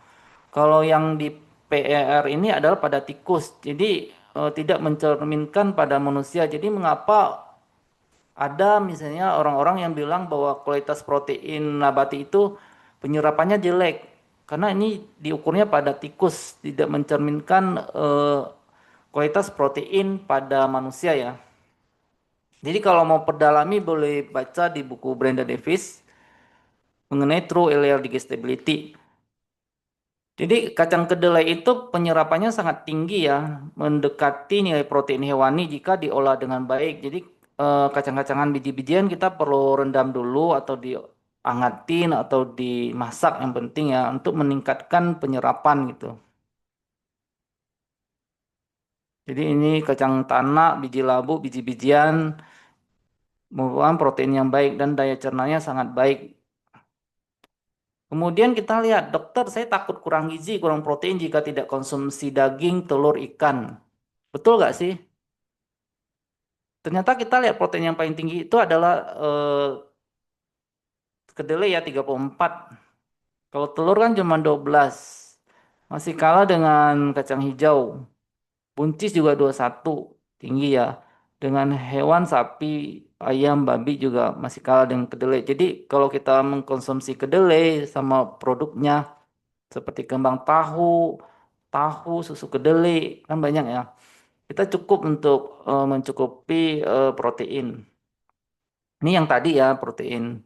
Kalau yang di PER ini adalah pada tikus. Jadi tidak mencerminkan pada manusia. Jadi mengapa ada misalnya orang-orang yang bilang bahwa kualitas protein nabati itu penyerapannya jelek. Karena ini diukurnya pada tikus, tidak mencerminkan kualitas protein pada manusia ya. Jadi kalau mau perdalami boleh baca di buku Brenda Davis mengenai True Ileal Digestibility. Jadi kacang kedelai itu penyerapannya sangat tinggi ya, mendekati nilai protein hewani jika diolah dengan baik. Jadi kacang-kacangan biji-bijian kita perlu rendam dulu atau diangatin atau dimasak yang penting ya untuk meningkatkan penyerapan gitu. Jadi ini kacang tanah, biji labu, biji-bijian, merupakan protein yang baik dan daya cernanya sangat baik. Kemudian kita lihat, dokter, saya takut kurang gizi, kurang protein jika tidak konsumsi daging, telur, ikan. Betul nggak sih? Ternyata kita lihat protein yang paling tinggi itu adalah kedelai ya 34. Kalau telur kan cuma 12. Masih kalah dengan kacang hijau. Buncis juga 21, tinggi ya. Dengan hewan sapi, ayam, babi juga masih kalah dengan kedelai. Jadi kalau kita mengkonsumsi kedelai sama produknya seperti kembang tahu, susu kedelai, kan banyak ya. Kita cukup untuk mencukupi protein. Ini yang tadi ya protein.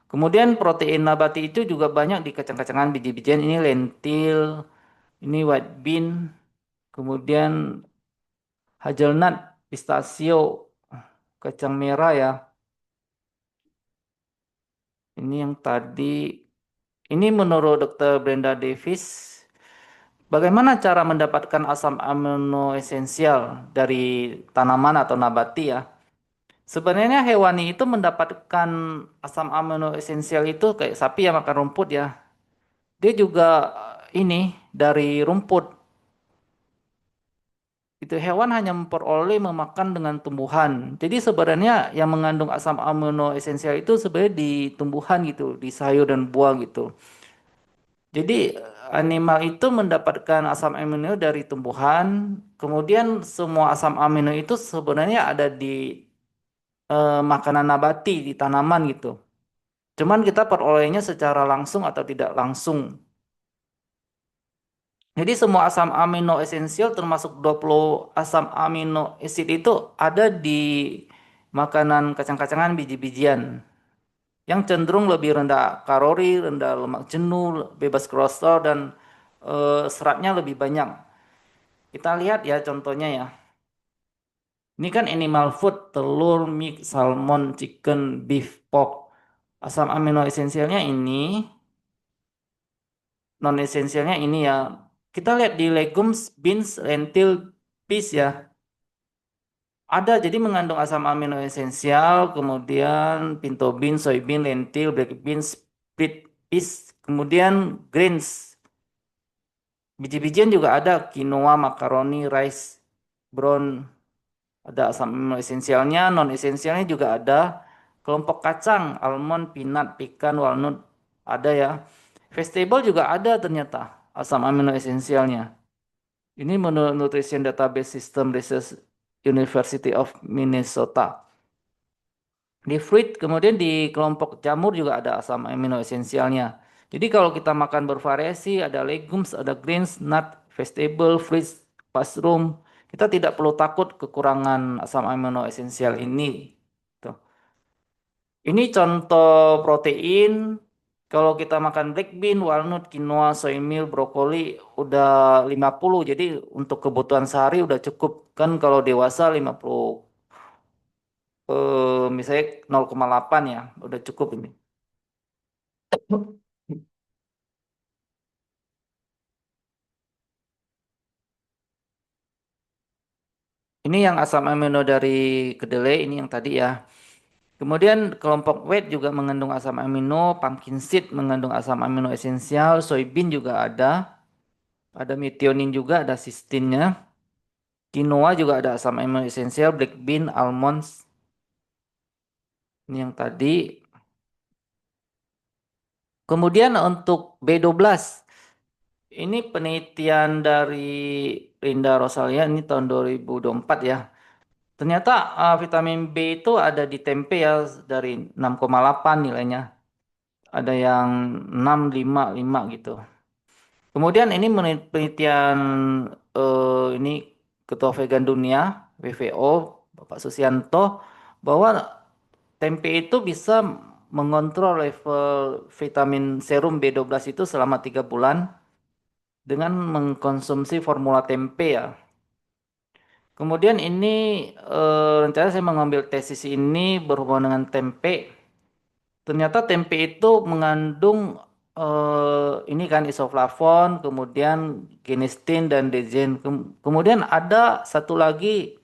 Kemudian protein nabati itu juga banyak di kacang-kacangan biji-bijian. Ini lentil, ini white bean, kemudian hazelnut, pistachio, kacang merah ya. Ini yang tadi. Ini menurut Dr. Brenda Davis, bagaimana cara mendapatkan asam amino esensial dari tanaman atau nabati ya? Sebenarnya hewani itu mendapatkan asam amino esensial itu kayak sapi yang makan rumput ya. Dia juga ini dari rumput. Itu hewan hanya memperoleh memakan dengan tumbuhan. Jadi sebenarnya yang mengandung asam amino esensial itu sebenarnya di tumbuhan gitu, di sayur dan buah gitu. Jadi animal itu mendapatkan asam amino dari tumbuhan, kemudian semua asam amino itu sebenarnya ada di makanan nabati, di tanaman gitu. Cuman kita perolehnya secara langsung atau tidak langsung. Jadi semua asam amino esensial termasuk 20 asam amino acid itu ada di makanan kacang-kacangan biji-bijian yang cenderung lebih rendah kalori, rendah lemak jenuh, bebas kolesterol dan seratnya lebih banyak. Kita lihat ya contohnya ya. Ini kan animal food, telur, mie, salmon, chicken, beef, pork. Asam amino esensialnya ini, non esensialnya ini ya. Kita lihat di legumes, beans, lentil, peas ya. Ada jadi mengandung asam amino esensial, kemudian pinto beans, soybean, lentil, black beans, split peas, kemudian greens. Biji-bijian juga ada quinoa, makaroni, rice, brown, ada asam amino esensialnya, non esensialnya juga ada. Kelompok kacang, almond, peanut, pecan, walnut, ada ya. Vegetable juga ada ternyata asam amino esensialnya. Ini menurut Nutrition Database System Research University of Minnesota. Di fruit, kemudian di kelompok jamur juga ada asam amino esensialnya. Jadi kalau kita makan bervariasi, ada legumes, ada greens, nut, vegetable, fruits, mushroom, kita tidak perlu takut kekurangan asam amino esensial ini. Tuh. Ini contoh protein. Kalau kita makan black bean, walnut, quinoa, soy meal, brokoli udah 50. Jadi untuk kebutuhan sehari udah cukup. Kan kalau dewasa 50 misalnya 0,8 ya, udah cukup ini. Ini yang asam amino dari kedelai, ini yang tadi ya. Kemudian kelompok wheat juga mengandung asam amino, pumpkin seed mengandung asam amino esensial, soybean juga ada methionine juga, ada cistinnya. Quinoa juga ada asam amino esensial, black bean, almonds, ini yang tadi. Kemudian untuk B12, ini penelitian dari Linda Rosalia, ini tahun 2024 ya. Ternyata vitamin B itu ada di tempe ya dari 6,8 nilainya. Ada yang 6,5 gitu. Kemudian ini penelitian ini Ketua Vegan Dunia WVO Bapak Susianto bahwa tempe itu bisa mengontrol level vitamin serum B12 itu selama 3 bulan dengan mengkonsumsi formula tempe ya. Kemudian ini rencana saya mengambil tesis ini berhubungan dengan tempe. Ternyata tempe itu mengandung ini kan isoflavon, kemudian genistein dan dezen. Kemudian ada satu lagi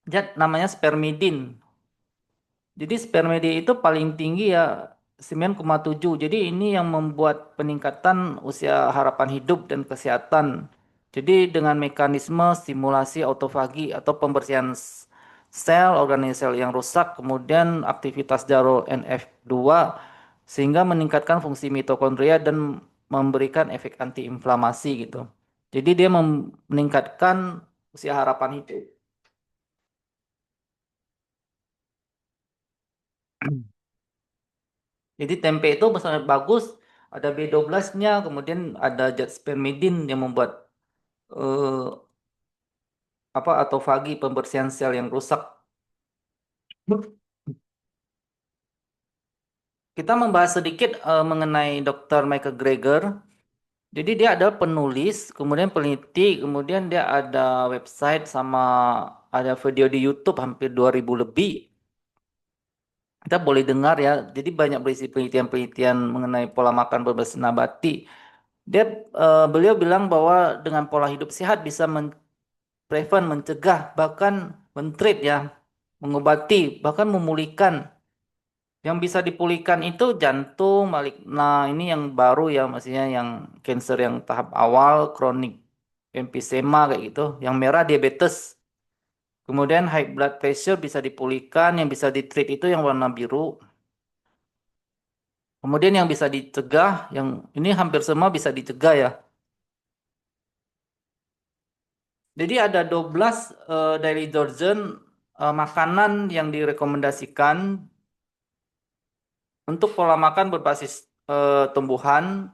zat namanya spermidin. Jadi spermidi itu paling tinggi ya 9,7. Jadi ini yang membuat peningkatan usia harapan hidup dan kesehatan. Jadi dengan mekanisme stimulasi autofagi atau pembersihan sel organel sel yang rusak, kemudian aktivitas darur NF2 sehingga meningkatkan fungsi mitokondria dan memberikan efek antiinflamasi gitu. Jadi dia meningkatkan usia harapan hidup. Jadi tempe itu sangat bagus, ada B12-nya, kemudian ada zat spermidin yang membuat eh, apa autofagi pembersihan sel yang rusak. Kita membahas sedikit mengenai Dr. Michael Greger. Jadi dia adalah penulis, kemudian peneliti, kemudian dia ada website sama ada video di YouTube hampir 2000 lebih. Kita boleh dengar ya. Jadi banyak berisi penelitian-penelitian mengenai pola makan berbasis nabati. Dia beliau bilang bahwa dengan pola hidup sehat bisa prevent, mencegah, bahkan mentreat ya, mengobati, bahkan memulihkan. Yang bisa dipulihkan itu jantung, balik. Nah, ini yang baru ya, maksudnya yang cancer yang tahap awal, kronik emfisema kayak gitu. Yang merah diabetes. Kemudian high blood pressure bisa dipulihkan, yang bisa ditreat itu yang warna biru. Kemudian yang bisa dicegah, yang ini hampir semua bisa dicegah ya. Jadi ada 12 daily dozen makanan yang direkomendasikan untuk pola makan berbasis tumbuhan.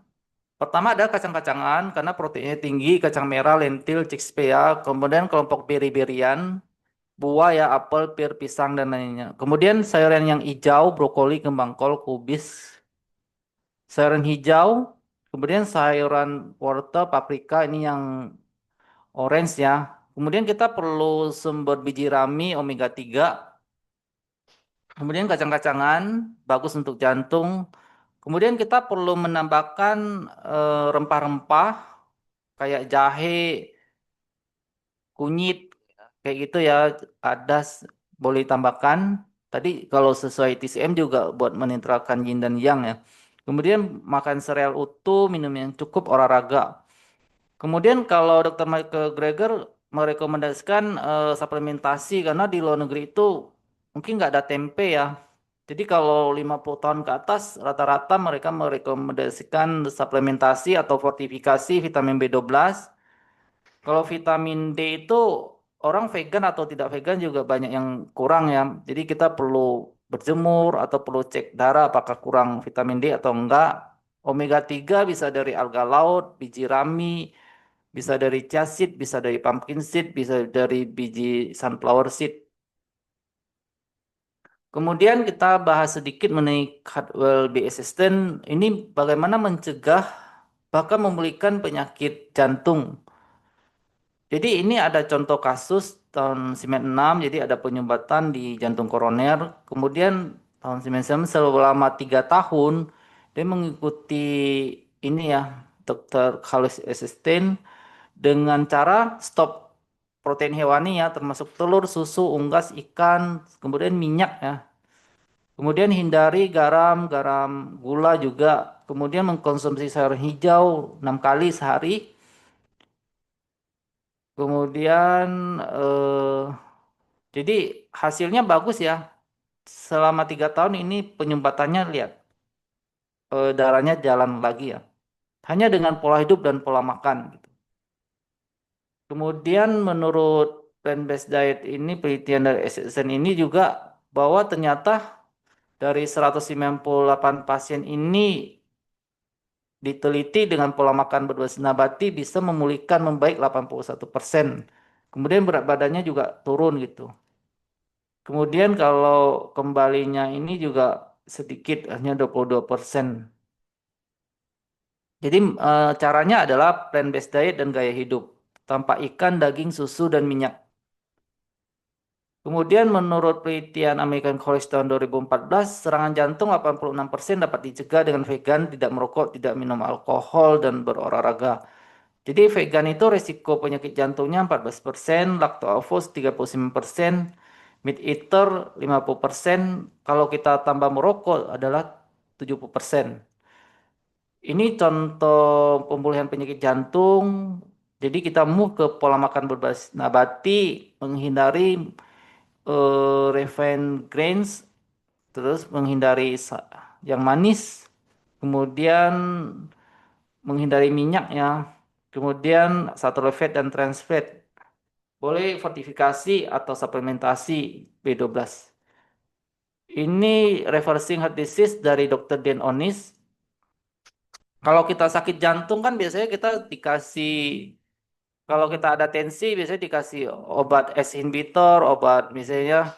Pertama ada kacang-kacangan karena proteinnya tinggi, kacang merah, lentil, chickpea, kemudian kelompok beri-berian, buah ya, apel, pir, pisang dan lainnya. Kemudian sayuran yang hijau, brokoli, kembang kol, kubis, sayuran hijau, kemudian sayuran wortel, paprika ini yang orange ya. Kemudian kita perlu sumber biji rami omega 3. Kemudian kacang-kacangan bagus untuk jantung. Kemudian kita perlu menambahkan rempah-rempah kayak jahe, kunyit, kayak gitu ya. Ada boleh tambahkan. Tadi kalau sesuai TCM juga buat menetralkan yin dan yang ya. Kemudian makan sereal utuh, minum yang cukup, olahraga. Kemudian kalau Dr. Michael Greger merekomendasikan suplementasi karena di luar negeri itu mungkin nggak ada tempe ya. Jadi kalau 50 tahun ke atas rata-rata mereka merekomendasikan suplementasi atau fortifikasi vitamin B12. Kalau vitamin D itu orang vegan atau tidak vegan juga banyak yang kurang ya. Jadi kita perlu berjemur atau perlu cek darah apakah kurang vitamin D atau enggak. Omega 3 bisa dari alga laut, biji rami, bisa dari chia seed, bisa dari pumpkin seed, bisa dari biji sunflower seed. Kemudian kita bahas sedikit mengenai Cadwell B Assistant. Ini bagaimana mencegah bahkan memulihkan penyakit jantung. Jadi ini ada contoh kasus tahun 96, jadi ada penyumbatan di jantung koroner. Kemudian tahun 99 selama 3 tahun dia mengikuti ini ya dokter Carlos Assistant dengan cara stop protein hewani ya, termasuk telur, susu, unggas, ikan, kemudian minyak ya. Kemudian hindari garam, garam, gula juga. Kemudian mengkonsumsi sayur hijau 6 kali sehari. Kemudian jadi hasilnya bagus ya. Selama 3 tahun ini penyumpatannya lihat darahnya jalan lagi ya. Hanya dengan pola hidup dan pola makan gitu. Kemudian menurut plant-based diet ini penelitian dari SSN ini juga bahwa ternyata dari 198 pasien ini diteliti dengan pola makan berbasis nabati bisa memulihkan membaik 81%. Kemudian berat badannya juga turun gitu. Kemudian kalau kembalinya ini juga sedikit hanya 22%. Jadi caranya adalah plant-based diet dan gaya hidup tanpa ikan, daging, susu, dan minyak. Kemudian menurut penelitian American College tahun 2014, serangan jantung 86% dapat dicegah dengan vegan, tidak merokok, tidak minum alkohol, dan berolahraga. Jadi vegan itu risiko penyakit jantungnya 14%, lactose 39%, Meat eater 50%, kalau kita tambah merokok adalah 70%. Ini contoh pemulihan penyakit jantung. Jadi kita move ke pola makan berbasis nabati, menghindari refined grains, terus menghindari yang manis, kemudian menghindari minyak ya, kemudian saturated fat dan trans fat. Boleh fortifikasi atau suplementasi B12. Ini reversing heart disease dari Dr. Dan Onis. Kalau kita sakit jantung kan biasanya kita dikasih, kalau kita ada tensi biasanya dikasih obat ACE inhibitor, obat misalnya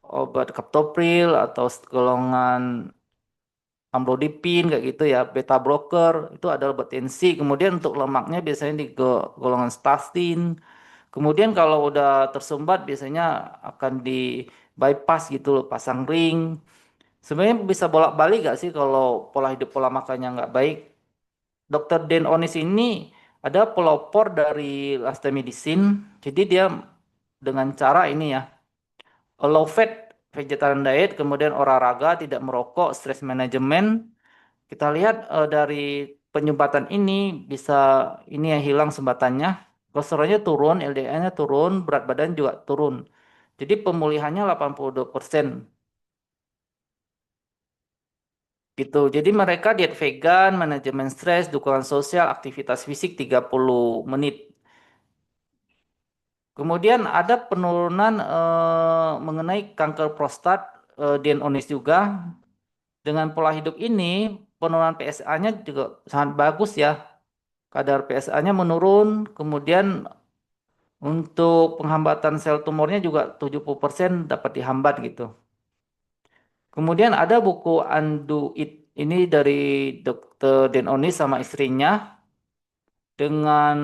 obat captopril atau golongan amlodipine kayak gitu ya, beta blocker itu adalah obat tensi. Kemudian untuk lemaknya biasanya di golongan statin. Kemudian kalau udah tersumbat biasanya akan di bypass gitu loh, pasang ring. Sebenarnya bisa bolak-balik gak sih kalau pola hidup pola makannya nggak baik? Dokter Den Onis ini ada pelopor dari lifestyle medicine. Jadi dia dengan cara ini ya, low fat vegetarian diet, kemudian olahraga, tidak merokok, stress management. Kita lihat dari penyumbatan ini bisa ini ya hilang sumbatannya, kolesterolnya turun, LDL-nya turun, berat badan juga turun. Jadi pemulihannya 82% gitu. Jadi mereka diet vegan, manajemen stres, dukungan sosial, aktivitas fisik 30 menit. Kemudian ada penurunan mengenai kanker prostat Onis juga. Dengan pola hidup ini, penurunan PSA-nya juga sangat bagus ya. Kadar PSA-nya menurun, kemudian untuk penghambatan sel tumornya juga 70% dapat dihambat gitu. Kemudian ada buku Undo It ini dari Dr. Onis sama istrinya dengan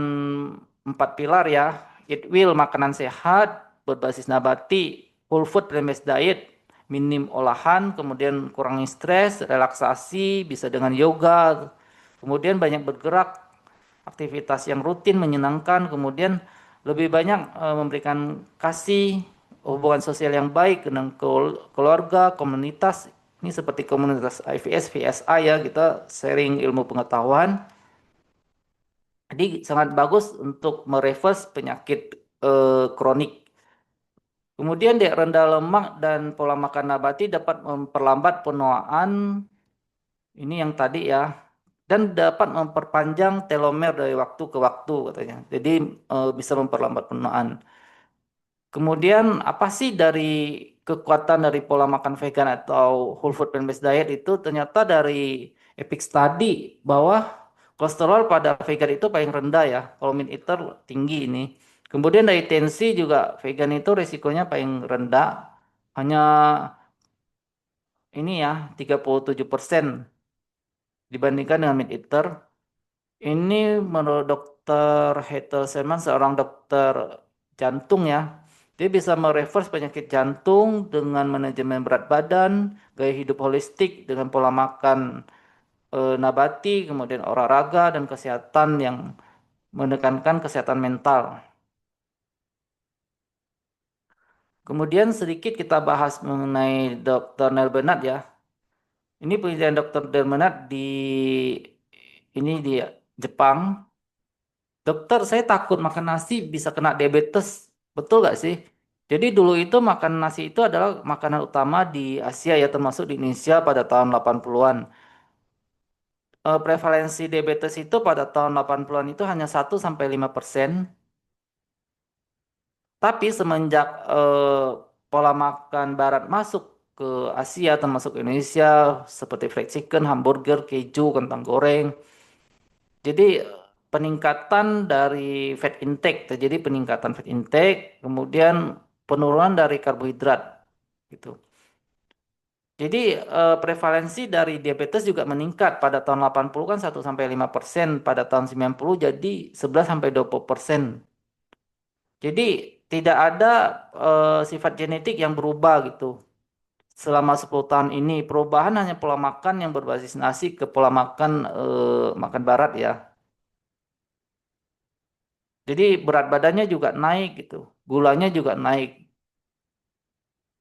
4 pilar ya. Eat well, makanan sehat, berbasis nabati, whole food plant-based diet, minim olahan, kemudian kurangi stres, relaksasi, bisa dengan yoga, kemudian banyak bergerak, aktivitas yang rutin menyenangkan, kemudian lebih banyak memberikan kasih, hubungan sosial yang baik dengan keluarga, komunitas. Ini seperti komunitas IVS, VSA ya, kita sharing ilmu pengetahuan. Jadi sangat bagus untuk mereverse penyakit kronik. Kemudian dia rendah lemak dan pola makan nabati dapat memperlambat penuaan, ini yang tadi ya, dan dapat memperpanjang telomer dari waktu ke waktu katanya. Jadi bisa memperlambat penuaan. Kemudian apa sih dari kekuatan dari pola makan vegan atau whole food plant-based diet itu ternyata dari Epic Study bahwa kolesterol pada vegan itu paling rendah ya. Kalau meat eater tinggi ini. Kemudian dari tensi juga vegan itu risikonya paling rendah. Hanya ini ya 37% dibandingkan dengan meat eater. Ini menurut dokter Heather Seman, seorang dokter jantung ya. Dia bisa mereverse penyakit jantung dengan manajemen berat badan, gaya hidup holistik dengan pola makan nabati, kemudian olahraga dan kesehatan yang menekankan kesehatan mental. Kemudian sedikit kita bahas mengenai Dr. Neil Bernard ya. Ini penelitian Dr. Neil Bernard di ini di Jepang. Dokter, saya takut makan nasi bisa kena diabetes. Betul nggak sih? Jadi dulu itu makan nasi itu adalah makanan utama di Asia ya, termasuk di Indonesia pada tahun 80-an. Prevalensi diabetes itu pada tahun 80-an itu hanya 1 sampai 5%. Tapi semenjak pola makan barat masuk ke Asia, termasuk Indonesia, seperti fried chicken, hamburger, keju, kentang goreng, jadi peningkatan dari fat intake, terjadi peningkatan fat intake, kemudian penurunan dari karbohidrat gitu. Jadi prevalensi dari diabetes juga meningkat pada tahun 80 kan 1 sampai 5%, pada tahun 90 jadi 11 sampai 20%. Jadi tidak ada sifat genetik yang berubah gitu. Selama 10 tahun ini perubahan hanya pola makan yang berbasis nasi ke pola makan makan barat ya. Jadi berat badannya juga naik gitu. Gulanya juga naik.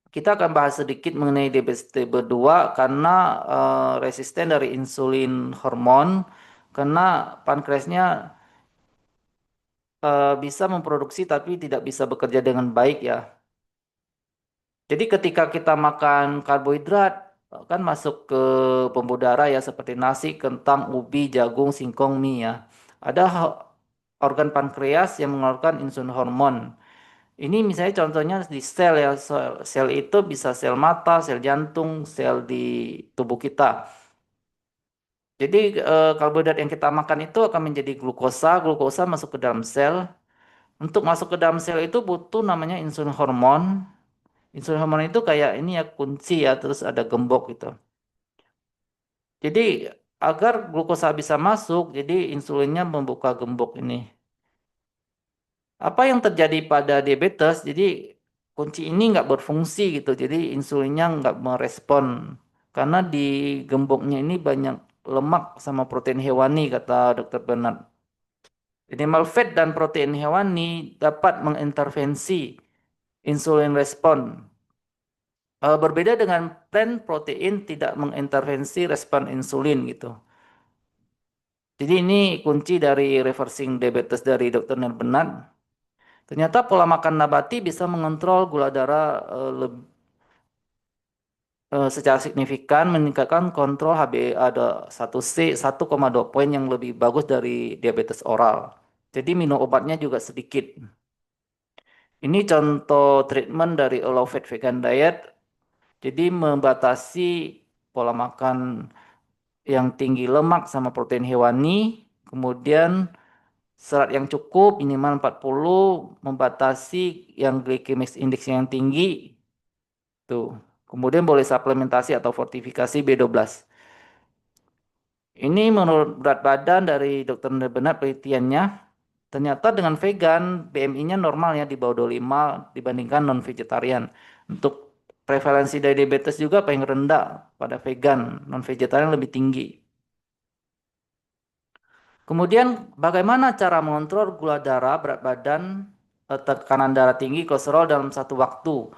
kita akan bahas sedikit mengenai diabetes tipe 2 karena resisten dari insulin hormon karena pankreasnya bisa memproduksi tapi tidak bisa bekerja dengan baik ya. Jadi ketika kita makan karbohidrat kan masuk ke pembuluh darah ya seperti nasi, kentang, ubi, jagung, singkong, mie ya. Ada organ pankreas yang mengeluarkan insulin hormon. Ini misalnya contohnya di sel ya, sel itu bisa sel mata, sel jantung, sel di tubuh kita. Jadi karbohidrat yang kita makan itu akan menjadi glukosa, glukosa masuk ke dalam sel. Untuk masuk ke dalam sel itu butuh namanya insulin hormon. Insulin hormon itu kayak ini ya kunci ya, terus ada gembok gitu. Jadi agar glukosa bisa masuk, jadi insulinnya membuka gembok ini. Apa yang terjadi pada diabetes? Jadi kunci ini nggak berfungsi gitu. Jadi insulinnya nggak merespon karena di gemboknya ini banyak lemak sama protein hewani kata Dokter Bernard. Animal fat dan protein hewani dapat mengintervensi insulin respon. Berbeda dengan plant protein tidak mengintervensi respon insulin gitu. Jadi ini kunci dari reversing diabetes dari Dokter Bernard. Ternyata pola makan nabati bisa mengontrol gula darah secara signifikan meningkatkan kontrol HbA1c 1,2 poin yang lebih bagus dari diabetes oral. Jadi minum obatnya juga sedikit. Ini contoh treatment dari a low fat vegan diet. Jadi membatasi pola makan yang tinggi lemak sama protein hewani, kemudian serat yang cukup minimal 40, membatasi yang glycemic index yang tinggi, tuh. Kemudian boleh suplementasi atau fortifikasi B12. Ini menurut berat badan dari Dokter Benar penelitiannya, ternyata dengan vegan BMI-nya normal ya di bawah 25 dibandingkan non-vegetarian. Untuk prevalensi dari diabetes juga paling rendah pada vegan, non-vegetarian lebih tinggi. Kemudian bagaimana cara mengontrol gula darah, berat badan, tekanan darah tinggi, kolesterol dalam satu waktu?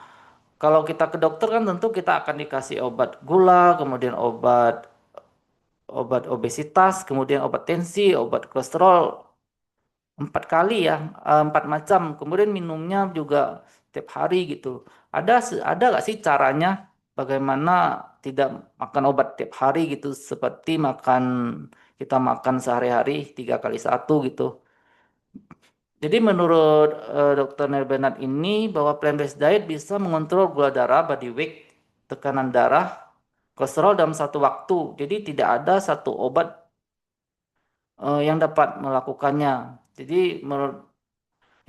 Kalau kita ke dokter kan tentu kita akan dikasih obat gula, kemudian obat obat obesitas, kemudian obat tensi, obat kolesterol 4 kali ya, 4 macam. Kemudian minumnya juga tiap hari gitu. Ada nggak sih caranya bagaimana tidak makan obat tiap hari gitu, seperti kita makan sehari-hari 3 kali 1 gitu. Jadi menurut Dr. Bernard ini bahwa plant-based diet bisa mengontrol gula darah, body weight, tekanan darah, kolesterol dalam satu waktu. Jadi tidak ada satu obat yang dapat melakukannya. Jadi menurut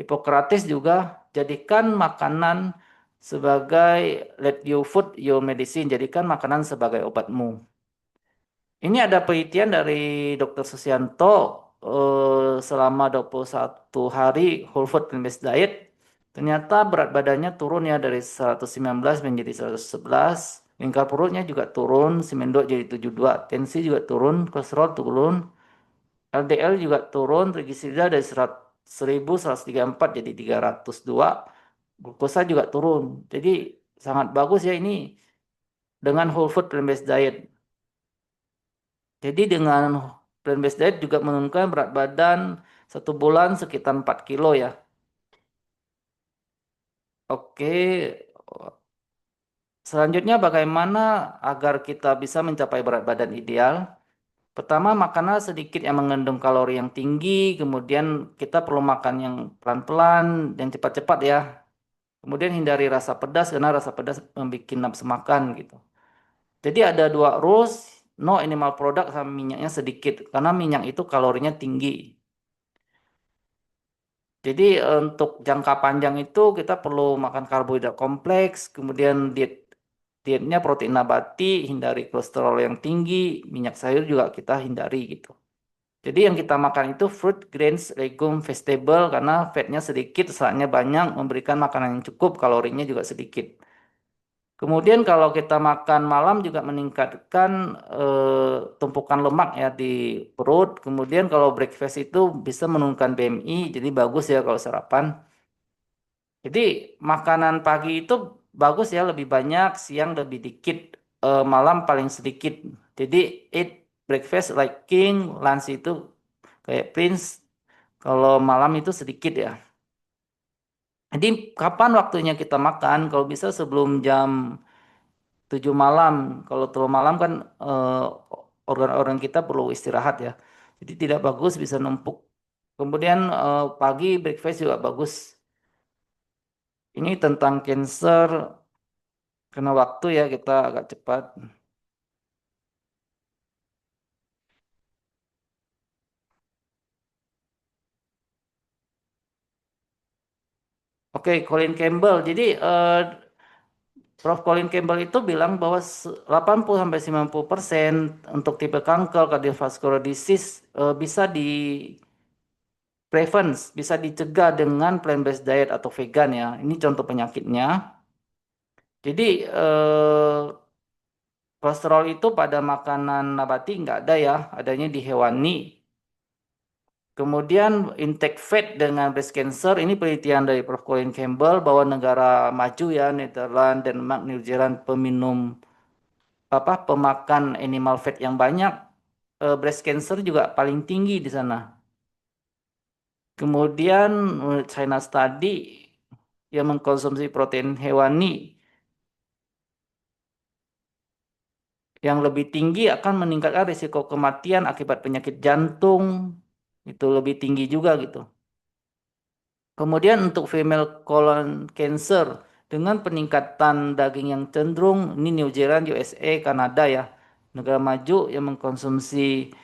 Hippocrates juga jadikan makanan sebagai let your food your medicine, jadikan makanan sebagai obatmu. Ini ada penelitian dari Dr. Susianto selama 21 hari whole food plant-based diet. Ternyata berat badannya turun ya dari 119 menjadi 111. Lingkar perutnya juga turun, semendok jadi 72. Tensi juga turun, kolesterol turun, LDL juga turun, trigliserida dari 1134 jadi 302. Glukosa juga turun. Jadi sangat bagus ya ini dengan whole food plant-based diet. Jadi dengan plant-based diet juga menurunkan berat badan 1 bulan sekitar 4 kilo ya. Oke, selanjutnya bagaimana agar kita bisa mencapai berat badan ideal? Pertama, makanlah sedikit yang mengandung kalori yang tinggi, kemudian kita perlu makan yang pelan-pelan dan cepat-cepat ya. Kemudian hindari rasa pedas karena rasa pedas membuat nafsu makan gitu. Jadi ada dua rules, no animal product sama minyaknya sedikit karena minyak itu kalorinya tinggi. Jadi untuk jangka panjang itu kita perlu makan karbohidrat kompleks, kemudian dietnya protein nabati, hindari kolesterol yang tinggi, minyak sayur juga kita hindari gitu. Jadi yang kita makan itu fruit, grains, legume, vegetable karena fatnya sedikit, seratnya banyak, memberikan makanan yang cukup, kalorinya juga sedikit. Kemudian kalau kita makan malam juga meningkatkan tumpukan lemak ya di perut. Kemudian kalau breakfast itu bisa menurunkan BMI, jadi bagus ya kalau sarapan. Jadi makanan pagi itu bagus ya, lebih banyak, siang lebih dikit, malam paling sedikit. Jadi eat breakfast like king, lunch itu kayak prince, kalau malam itu sedikit ya. Jadi kapan waktunya kita makan? Kalau bisa sebelum jam 7 malam. Kalau terlalu malam kan organ-organ kita perlu istirahat ya. Jadi tidak bagus bisa numpuk. Kemudian pagi breakfast juga bagus. Ini tentang cancer, karena waktu ya kita agak cepat. Oke, Colin Campbell. Jadi Prof. Colin Campbell itu bilang bahwa 80-90% untuk tipe kanker cardiovascular disease bisa di prevent, bisa dicegah dengan plant-based diet atau vegan ya. Ini contoh penyakitnya. Jadi kolesterol itu pada makanan nabati nggak ada ya, adanya di hewani. Kemudian intake fat dengan breast cancer, ini penelitian dari Prof. Colin Campbell bahwa negara maju ya, Netherlands, Denmark, New Zealand, pemakan animal fat yang banyak, breast cancer juga paling tinggi di sana. Kemudian China Study yang mengkonsumsi protein hewani yang lebih tinggi akan meningkatkan risiko kematian akibat penyakit jantung, itu lebih tinggi juga gitu. Kemudian untuk female colon cancer dengan peningkatan daging yang cenderung, ini New Zealand, USA, Kanada ya, negara maju yang mengkonsumsi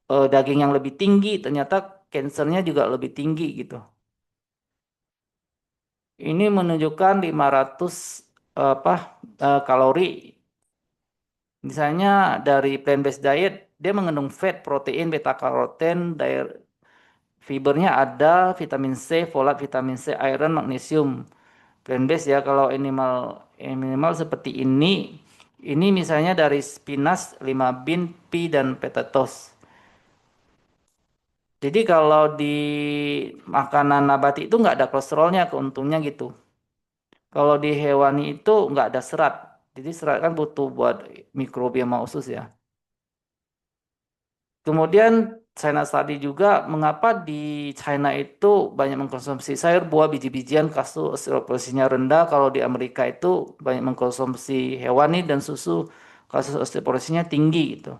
daging yang lebih tinggi, ternyata kansernya juga lebih tinggi gitu. Ini menunjukkan 500 kalori. Misalnya dari plant-based diet, dia mengandung fat, protein, beta karoten, fibernya ada, vitamin C, folat, vitamin C, iron, magnesium. Plant-based ya, kalau animal seperti ini misalnya dari spinach, lima bean, pea, dan potatoes. Jadi kalau di makanan nabati itu nggak ada kolesterolnya, keuntungnya gitu. Kalau di hewani itu nggak ada serat. Jadi serat kan butuh buat mikrobioma usus ya. Kemudian China Study juga mengapa di China itu banyak mengkonsumsi sayur, buah, biji-bijian, kasus osteoporosinya rendah. Kalau di Amerika itu banyak mengkonsumsi hewani dan susu, kasus osteoporosinya tinggi gitu.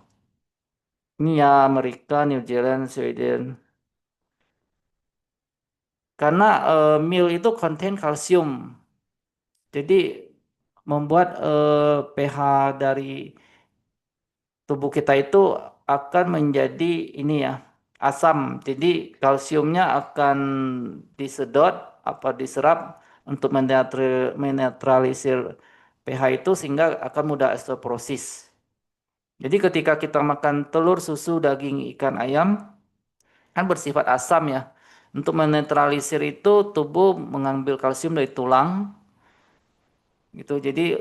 Ini ya Amerika, New Zealand, Sweden. Karena meal itu contain kalsium. Jadi membuat pH dari tubuh kita itu akan menjadi ini ya asam. Jadi kalsiumnya akan disedot apa diserap untuk menetralisir pH itu sehingga akan mudah osteoporosis. Jadi ketika kita makan telur, susu, daging, ikan, ayam kan bersifat asam ya. Untuk menetralisir itu tubuh mengambil kalsium dari tulang gitu. Jadi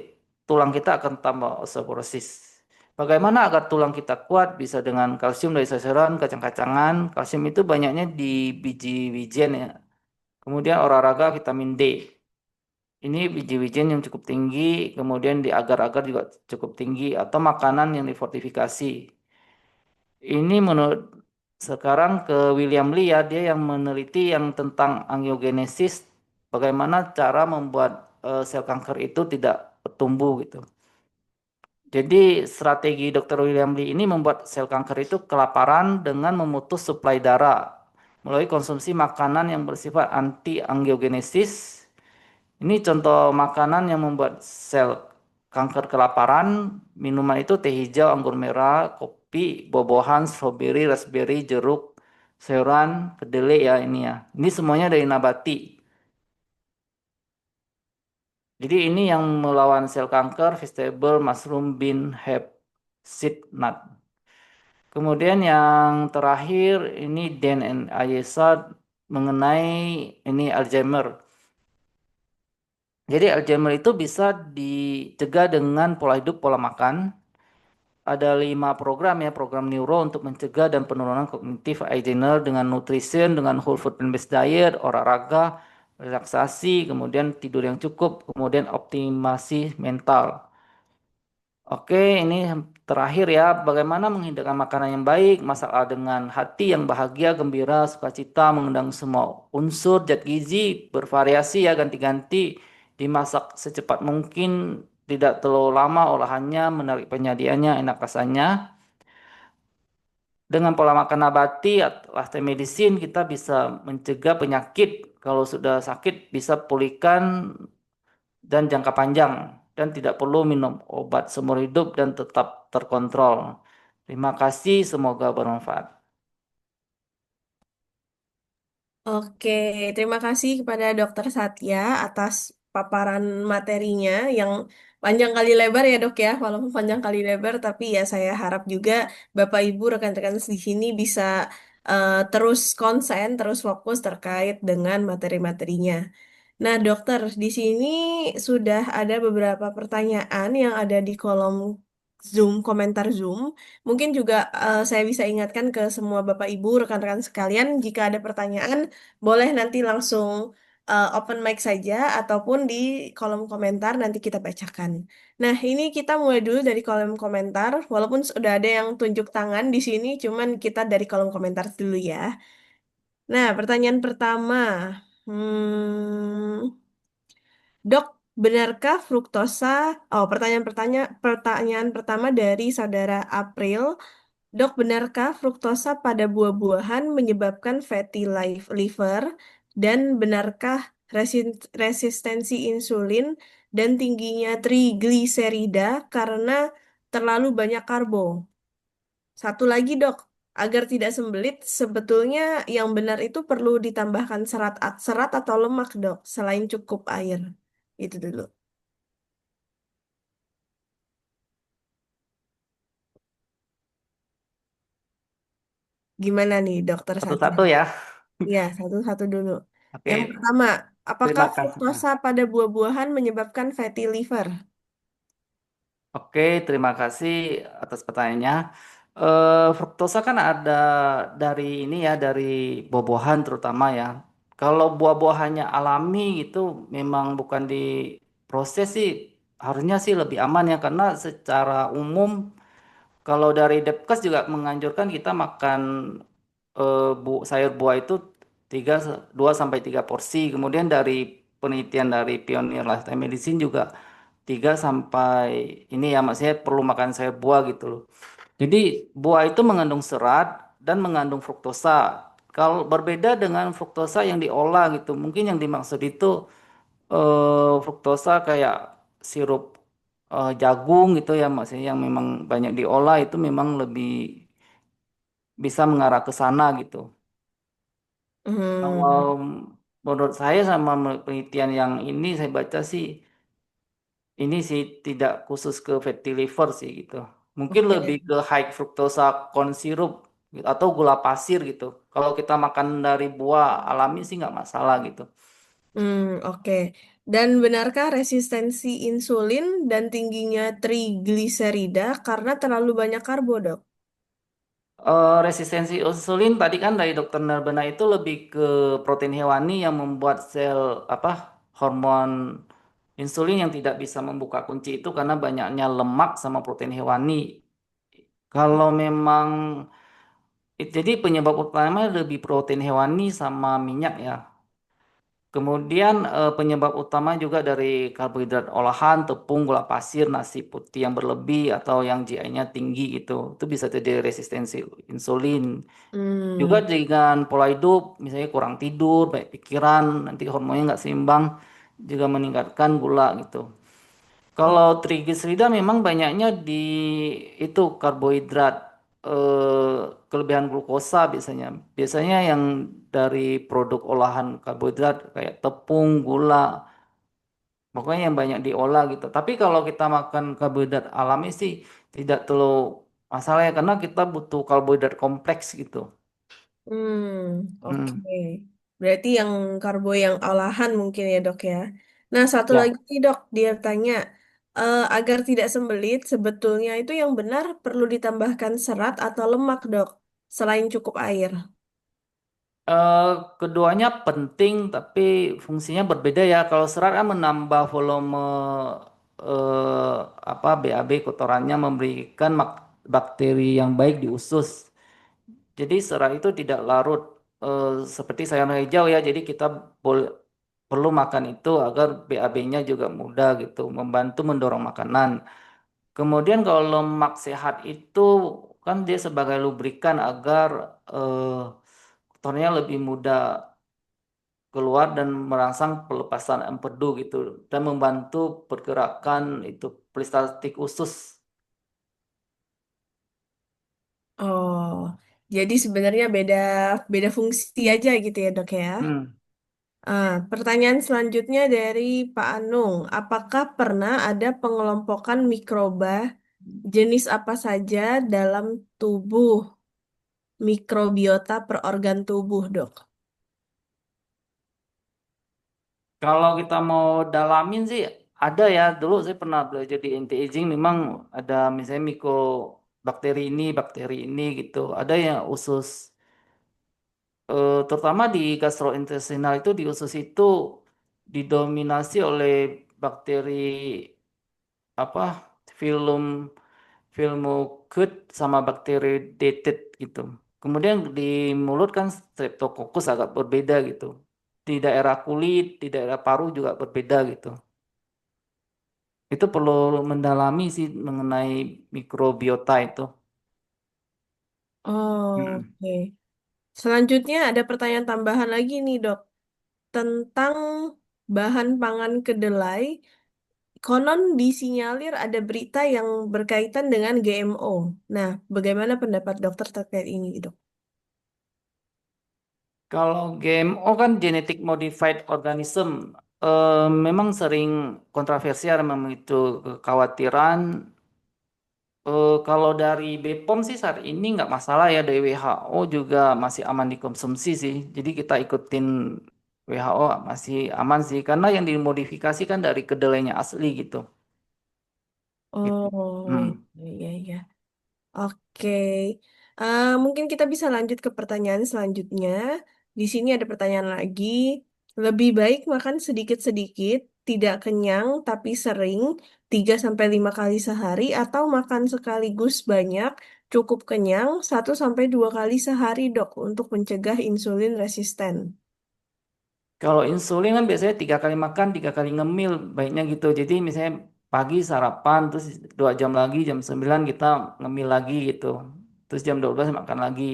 tulang kita akan tambah osteoporosis. Bagaimana agar tulang kita kuat? Bisa dengan kalsium dari sayuran, kacang-kacangan. Kalsium itu banyaknya di biji-bijian ya. Kemudian olahraga vitamin D. Ini biji-bijian yang cukup tinggi, kemudian di agar-agar juga cukup tinggi atau makanan yang difortifikasi. Ini menurut sekarang ke William Lee ya, dia yang meneliti yang tentang angiogenesis, bagaimana cara membuat sel kanker itu tidak tumbuh gitu. Jadi strategi Dr. William Lee ini membuat sel kanker itu kelaparan dengan memutus suplai darah melalui konsumsi makanan yang bersifat anti angiogenesis. Ini contoh makanan yang membuat sel kanker kelaparan. Minuman itu teh hijau, anggur merah, kopi, buah-buahan, stroberi, raspberry, jeruk, sayuran, kedelai ya ini ya. Ini semuanya dari nabati. Jadi ini yang melawan sel kanker, vegetable, mushroom, bean, hemp, seed, nut. Kemudian yang terakhir ini Dan and Ayesa mengenai ini Alzheimer. Jadi Alzheimer itu bisa dicegah dengan pola hidup, pola makan. Ada 5 program ya, program neuro untuk mencegah dan penurunan kognitif Alzheimer dengan nutrition, dengan whole food plant-based diet, olahraga, relaksasi, kemudian tidur yang cukup, kemudian optimasi mental. Oke, ini yang terakhir ya, bagaimana menghidangkan makanan yang baik, masalah dengan hati yang bahagia, gembira, sukacita, mengundang semua unsur zat gizi, bervariasi ya, ganti-ganti, dimasak secepat mungkin, tidak terlalu lama olahannya, menarik penyajiannya, enak rasanya. Dengan pola makan nabati atau medicine kita bisa mencegah penyakit. Kalau sudah sakit bisa pulihkan dan jangka panjang dan tidak perlu minum obat seumur hidup dan tetap terkontrol. Terima kasih, semoga bermanfaat. Oke, terima kasih kepada Dokter Satya atas paparan materinya yang panjang kali lebar ya dok ya, walaupun panjang kali lebar, tapi ya saya harap juga Bapak Ibu rekan-rekan di sini bisa terus konsen, terus fokus terkait dengan materi-materinya. Nah, dokter, di sini sudah ada beberapa pertanyaan yang ada di kolom Zoom, komentar Zoom. Mungkin juga saya bisa ingatkan ke semua Bapak Ibu, rekan-rekan sekalian, jika ada pertanyaan, boleh nanti langsung open mic saja, ataupun di kolom komentar nanti kita bacakan. Nah, ini kita mulai dulu dari kolom komentar, walaupun sudah ada yang tunjuk tangan di sini, cuman kita dari kolom komentar dulu ya. Nah, pertanyaan pertama. Hmm, Dok, benarkah fruktosa? Oh, pertanyaan pertama dari saudara April. Dok, benarkah fruktosa pada buah-buahan menyebabkan liver? Dan benarkah resistensi insulin dan tingginya trigliserida karena terlalu banyak karbo? Satu lagi, Dok. Agar tidak sembelit, sebetulnya yang benar itu perlu ditambahkan serat atau lemak, Dok, selain cukup air. Itu dulu. Gimana nih, Dokter Satya? Satu-satu ya. Ya, satu-satu dulu. Yang Oke, pertama, apakah terima kasih. fruktosa pada buah-buahan menyebabkan fatty liver? Oke, terima kasih atas pertanyaannya. Fruktosa kan ada dari ini ya, dari buah-buahan terutama ya. Kalau buah-buahannya alami itu memang bukan diproses sih, harusnya sih lebih aman ya, karena secara umum kalau dari Depkes juga menganjurkan kita makan sayur buah itu 2 sampai 3 porsi. Kemudian dari penelitian dari Pioneer Lifetime Medicine juga 3 sampai ini ya, maksudnya perlu makan sayur buah gitu loh. Jadi buah itu mengandung serat dan mengandung fruktosa. Kalau berbeda dengan fruktosa yang diolah gitu, mungkin yang dimaksud itu fruktosa kayak sirup jagung gitu ya, maksudnya yang memang banyak diolah itu memang lebih bisa mengarah ke sana gitu. Kalau Hmm, menurut saya sama penelitian yang ini saya baca sih ini sih tidak khusus ke fatty liver sih gitu. Mungkin lebih oke. ke high fructosa corn syrup gitu, atau gula pasir gitu. Kalau kita makan dari buah alami sih nggak masalah gitu. Oke. Dan benarkah resistensi insulin dan tingginya trigliserida karena terlalu banyak karbo, Dok? Resistensi insulin tadi kan dari dokter Narbana itu lebih ke protein hewani yang membuat sel apa hormon insulin yang tidak bisa membuka kunci itu karena banyaknya lemak sama protein hewani. Kalau memang jadi penyebab utama lebih protein hewani sama minyak ya. Kemudian penyebab utama juga dari karbohidrat olahan, tepung, gula pasir, nasi putih yang berlebih atau yang GI-nya tinggi gitu. Itu bisa jadi resistensi insulin. Juga Hmm, dengan pola hidup, misalnya kurang tidur, baik pikiran, nanti hormonnya nggak seimbang, juga meningkatkan gula gitu. oh, Kalau trigliserida memang banyaknya di itu karbohidrat, kelebihan glukosa biasanya. Biasanya yang dari produk olahan karbohidrat kayak tepung, gula, pokoknya yang banyak diolah gitu. Tapi kalau kita makan karbohidrat alami sih tidak terlalu masalah ya, karena kita butuh karbohidrat kompleks gitu. oke. Hmm. Berarti yang karbo yang olahan mungkin ya, Dok ya. Nah, satu Ya. lagi nih, Dok, dia tanya, agar tidak sembelit, sebetulnya itu yang benar perlu ditambahkan serat atau lemak, Dok, selain cukup air. Eh, Keduanya penting tapi fungsinya berbeda ya. Kalau serat kan menambah volume BAB kotorannya, memberikan bakteri yang baik di usus. Jadi serat itu tidak larut seperti sayur hijau ya. Jadi kita perlu makan itu agar BAB-nya juga mudah gitu, membantu mendorong makanan. Kemudian kalau lemak sehat itu kan dia sebagai lubrikan agar kotornya lebih mudah keluar dan merangsang pelepasan empedu gitu dan membantu pergerakan itu peristaltik usus. Oh, jadi sebenarnya beda beda fungsi aja gitu ya, Dok ya. Hmm. Pertanyaan selanjutnya dari Pak Anung. Apakah pernah ada pengelompokan mikroba jenis apa saja dalam tubuh mikrobiota per organ tubuh, Dok? Kalau kita mau dalamin sih ada ya. Dulu saya pernah belajar di anti-aging memang ada misalnya bakteri ini gitu. Ada yang usus terutama di gastrointestinal itu di usus itu didominasi oleh bakteri apa filum Filmukut sama bakteri detet gitu. Kemudian di mulut kan Streptococcus agak berbeda gitu. Di daerah kulit, di daerah paru juga berbeda gitu. Itu perlu mendalami sih mengenai mikrobiota itu. Oh, Mm. oke. Selanjutnya ada pertanyaan tambahan lagi nih, Dok. Tentang bahan pangan kedelai, konon disinyalir ada berita yang berkaitan dengan GMO. Nah, bagaimana pendapat dokter terkait ini, Dok? Kalau GMO kan genetic modified organism, memang sering kontroversial, memang itu kekhawatiran. Kalau dari BPOM sih saat ini nggak masalah ya, dari WHO juga masih aman dikonsumsi sih. Jadi kita ikutin WHO masih aman sih karena yang dimodifikasi kan dari kedelainya asli gitu. Gitu. Oh, Hmm. iya, iya. Oke. Mungkin kita bisa lanjut ke pertanyaan selanjutnya. Di sini ada pertanyaan lagi. Lebih baik makan sedikit-sedikit, tidak kenyang tapi sering, 3 sampai 5 kali sehari, atau makan sekaligus banyak, cukup kenyang, 1 sampai 2 kali sehari, Dok, untuk mencegah insulin resisten. Kalau insulin kan biasanya 3 kali makan, 3 kali ngemil, baiknya gitu. Jadi misalnya pagi sarapan, terus 2 jam lagi, jam 9 kita ngemil lagi gitu. Terus jam 12 makan lagi.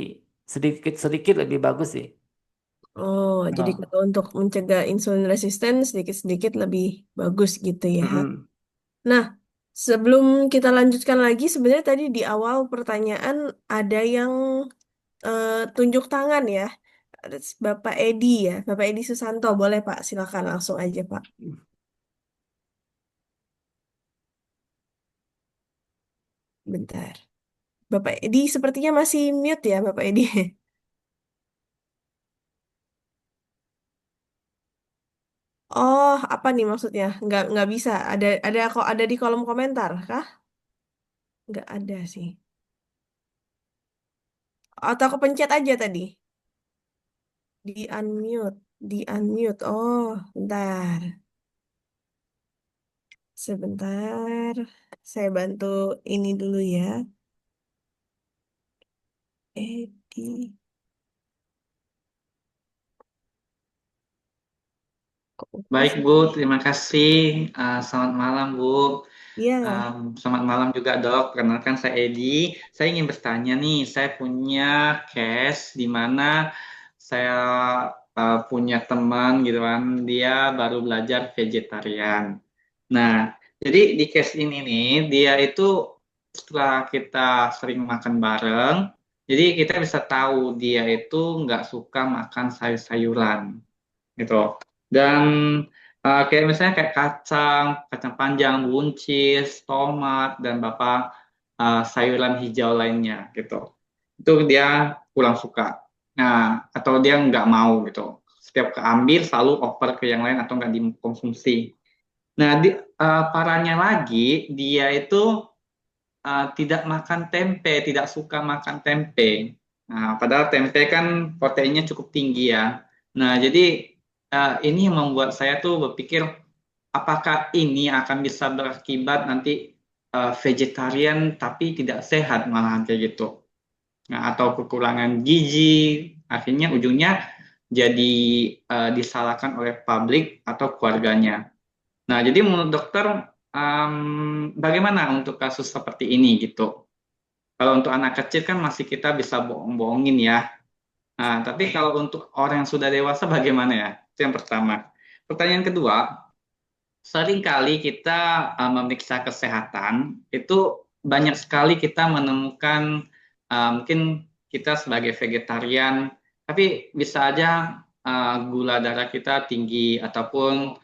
Sedikit-sedikit lebih bagus sih. Oh, jadi Nah. kalau untuk mencegah insulin resisten, sedikit-sedikit lebih bagus gitu ya. Mm-mm. Nah, sebelum kita lanjutkan lagi, sebenarnya tadi di awal pertanyaan ada yang tunjuk tangan ya. Ada Bapak Edi ya, Bapak Edi Susanto. Boleh Pak, silakan langsung aja Pak. Bentar. Bapak Edi sepertinya masih mute ya, Bapak Edi. Oh, apa nih maksudnya? Nggak bisa. Ada kok ada di kolom komentar kah? Nggak ada sih. Atau aku pencet aja tadi. Di unmute, di unmute. Oh, bentar. Sebentar, saya bantu ini dulu ya. Edi, kok Baik masih? Bu, terima kasih. Selamat malam Bu. Ya, Selamat malam juga Dok. Perkenalkan saya Edi. Saya ingin bertanya nih, saya punya case di mana saya punya teman gitu kan, dia baru belajar vegetarian. Nah, jadi di case ini nih, dia itu setelah kita sering makan bareng, jadi kita bisa tahu dia itu nggak suka makan sayur-sayuran gitu. Dan kayak misalnya kayak kacang, kacang panjang, buncis, tomat, dan sayuran hijau lainnya gitu. Itu dia kurang suka. Nah, atau dia nggak mau gitu. Setiap keambil selalu over ke yang lain atau nggak dikonsumsi. Nah, parahnya lagi dia itu tidak makan tempe, tidak suka makan tempe. Nah, padahal tempe kan proteinnya cukup tinggi ya. Nah, jadi ini yang membuat saya tuh berpikir apakah ini akan bisa berakibat nanti vegetarian tapi tidak sehat malahan kayak gitu. Nah, atau kekurangan gizi, akhirnya ujungnya jadi disalahkan oleh publik atau keluarganya. Nah, jadi menurut dokter, bagaimana untuk kasus seperti ini gitu? Kalau untuk anak kecil kan masih kita bisa bohong-bohongin ya. Nah, tapi kalau untuk orang yang sudah dewasa bagaimana ya? Itu yang pertama. Pertanyaan kedua, seringkali kita memeriksa kesehatan itu banyak sekali kita menemukan mungkin kita sebagai vegetarian, tapi bisa aja gula darah kita tinggi ataupun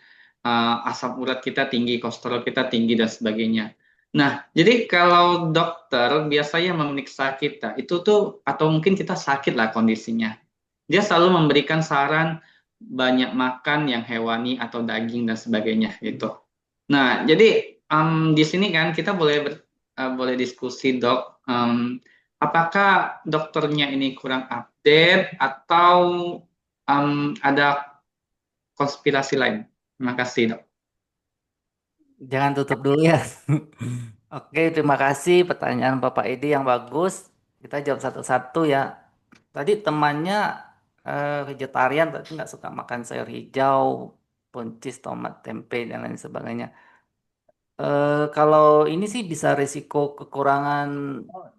asam urat kita tinggi, kolesterol kita tinggi dan sebagainya. Nah, jadi kalau dokter biasanya memeriksa kita itu tuh atau mungkin kita sakit lah kondisinya. Dia selalu memberikan saran banyak makan yang hewani atau daging dan sebagainya gitu. Nah, jadi di sini kan kita boleh diskusi dok, apakah dokternya ini kurang update atau ada konspirasi lain? Terima kasih dok. Jangan tutup dulu ya. Oke, terima kasih pertanyaan Bapak Edi yang bagus. Kita jawab satu-satu ya. Tadi temannya vegetarian, tapi nggak suka makan sayur hijau, buncis, tomat, tempe, dan lain sebagainya. Kalau ini sih bisa risiko kekurangan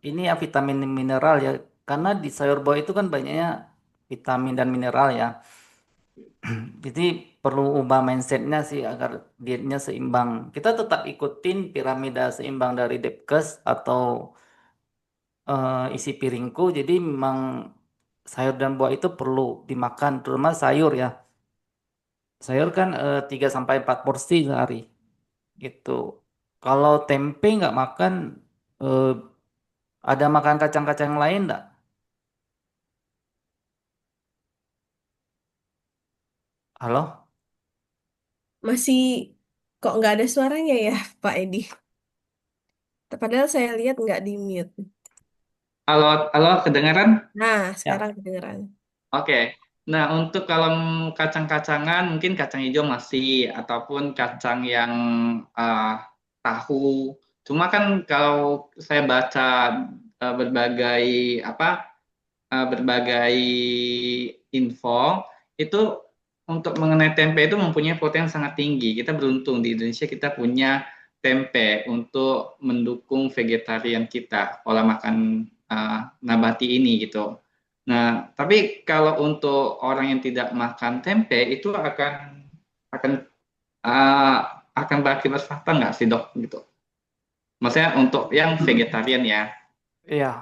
ini ya vitamin mineral ya, karena di sayur buah itu kan banyaknya vitamin dan mineral ya. Jadi perlu ubah mindsetnya sih agar dietnya seimbang. Kita tetap ikutin piramida seimbang dari Depkes atau isi piringku. Jadi memang sayur dan buah itu perlu dimakan, terutama sayur ya. Sayur kan 3 sampai 4 porsi sehari gitu. Kalau tempe nggak makan, eh, ada makan kacang-kacang lain nggak? Halo? Masih kok nggak ada suaranya ya, Pak Edi? Padahal saya lihat nggak di mute. Halo, halo, kedengaran? Nah, sekarang Ya. kedengeran. Oke. Nah, untuk kalau kacang-kacangan mungkin kacang hijau masih ataupun kacang yang uh, tahu. Cuma kan kalau saya baca berbagai apa berbagai info itu untuk mengenai tempe itu mempunyai potensi yang sangat tinggi. Kita beruntung di Indonesia kita punya tempe untuk mendukung vegetarian kita pola makan nabati ini gitu. Nah, tapi kalau untuk orang yang tidak makan tempe itu akan uh, akan berakibat fatal nggak sih dok gitu? Maksudnya untuk yang vegetarian ya. Iya.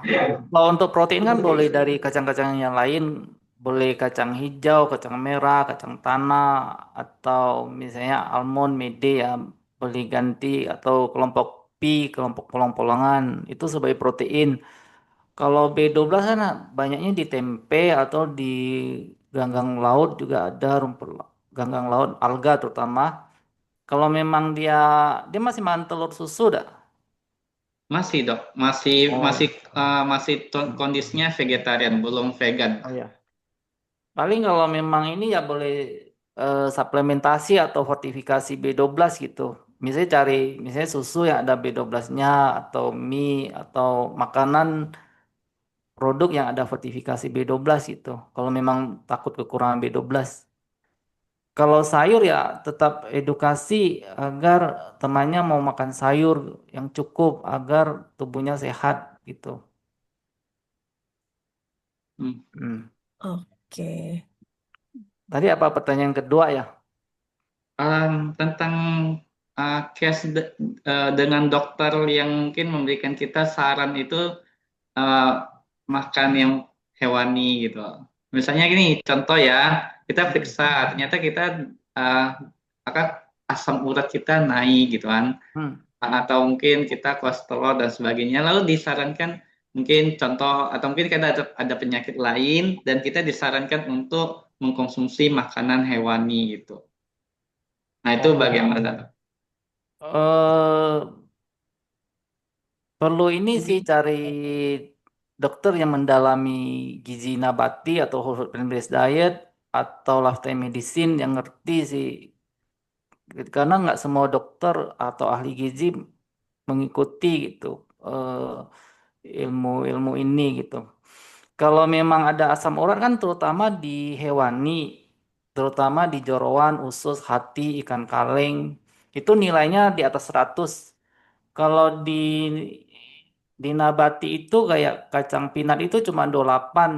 Kalau untuk protein kan boleh dari kacang-kacang yang lain, boleh kacang hijau, kacang merah, kacang tanah, atau misalnya almond, mede ya, boleh ganti atau kelompok pea, kelompok polang-polangan, itu sebagai protein. Kalau B12 kan banyaknya di tempe atau di ganggang laut juga ada rumput ganggang laut, alga terutama. Kalau memang dia masih makan telur susu dah. Masih dok, masih masih Oh. masih kondisinya vegetarian, belum vegan. Oh ya. Paling kalau memang ini ya boleh suplementasi atau fortifikasi B12 gitu. Misalnya cari misalnya susu yang ada B12-nya atau mie atau makanan produk yang ada fortifikasi B12 gitu. Kalau memang takut kekurangan B12. Kalau sayur ya tetap edukasi agar temannya mau makan sayur yang cukup agar tubuhnya sehat gitu. Hmm. Hmm. Oke. Tadi apa pertanyaan kedua ya? Tentang case dengan dokter yang mungkin memberikan kita saran itu uh, makan yang hewani gitu. Misalnya gini, contoh ya, kita periksa, ternyata kita uh, akan asam urat kita naik gitu kan, Hmm. atau mungkin kita kolesterol dan sebagainya. Lalu disarankan mungkin contoh atau mungkin kita ada penyakit lain dan kita disarankan untuk mengkonsumsi makanan hewani gitu. Nah, itu Oh. bagaimana? eh Perlu ini sih cari dokter yang mendalami gizi nabati atau whole plant based diet atau lifestyle medicine yang ngerti sih. Karena nggak semua dokter atau ahli gizi mengikuti gitu ilmu-ilmu ini gitu. Kalau memang ada asam urat kan terutama di hewani, terutama di jeroan, usus, hati, ikan kaleng, itu nilainya di atas 100. Kalau di nabati itu kayak kacang pinat itu cuma 28.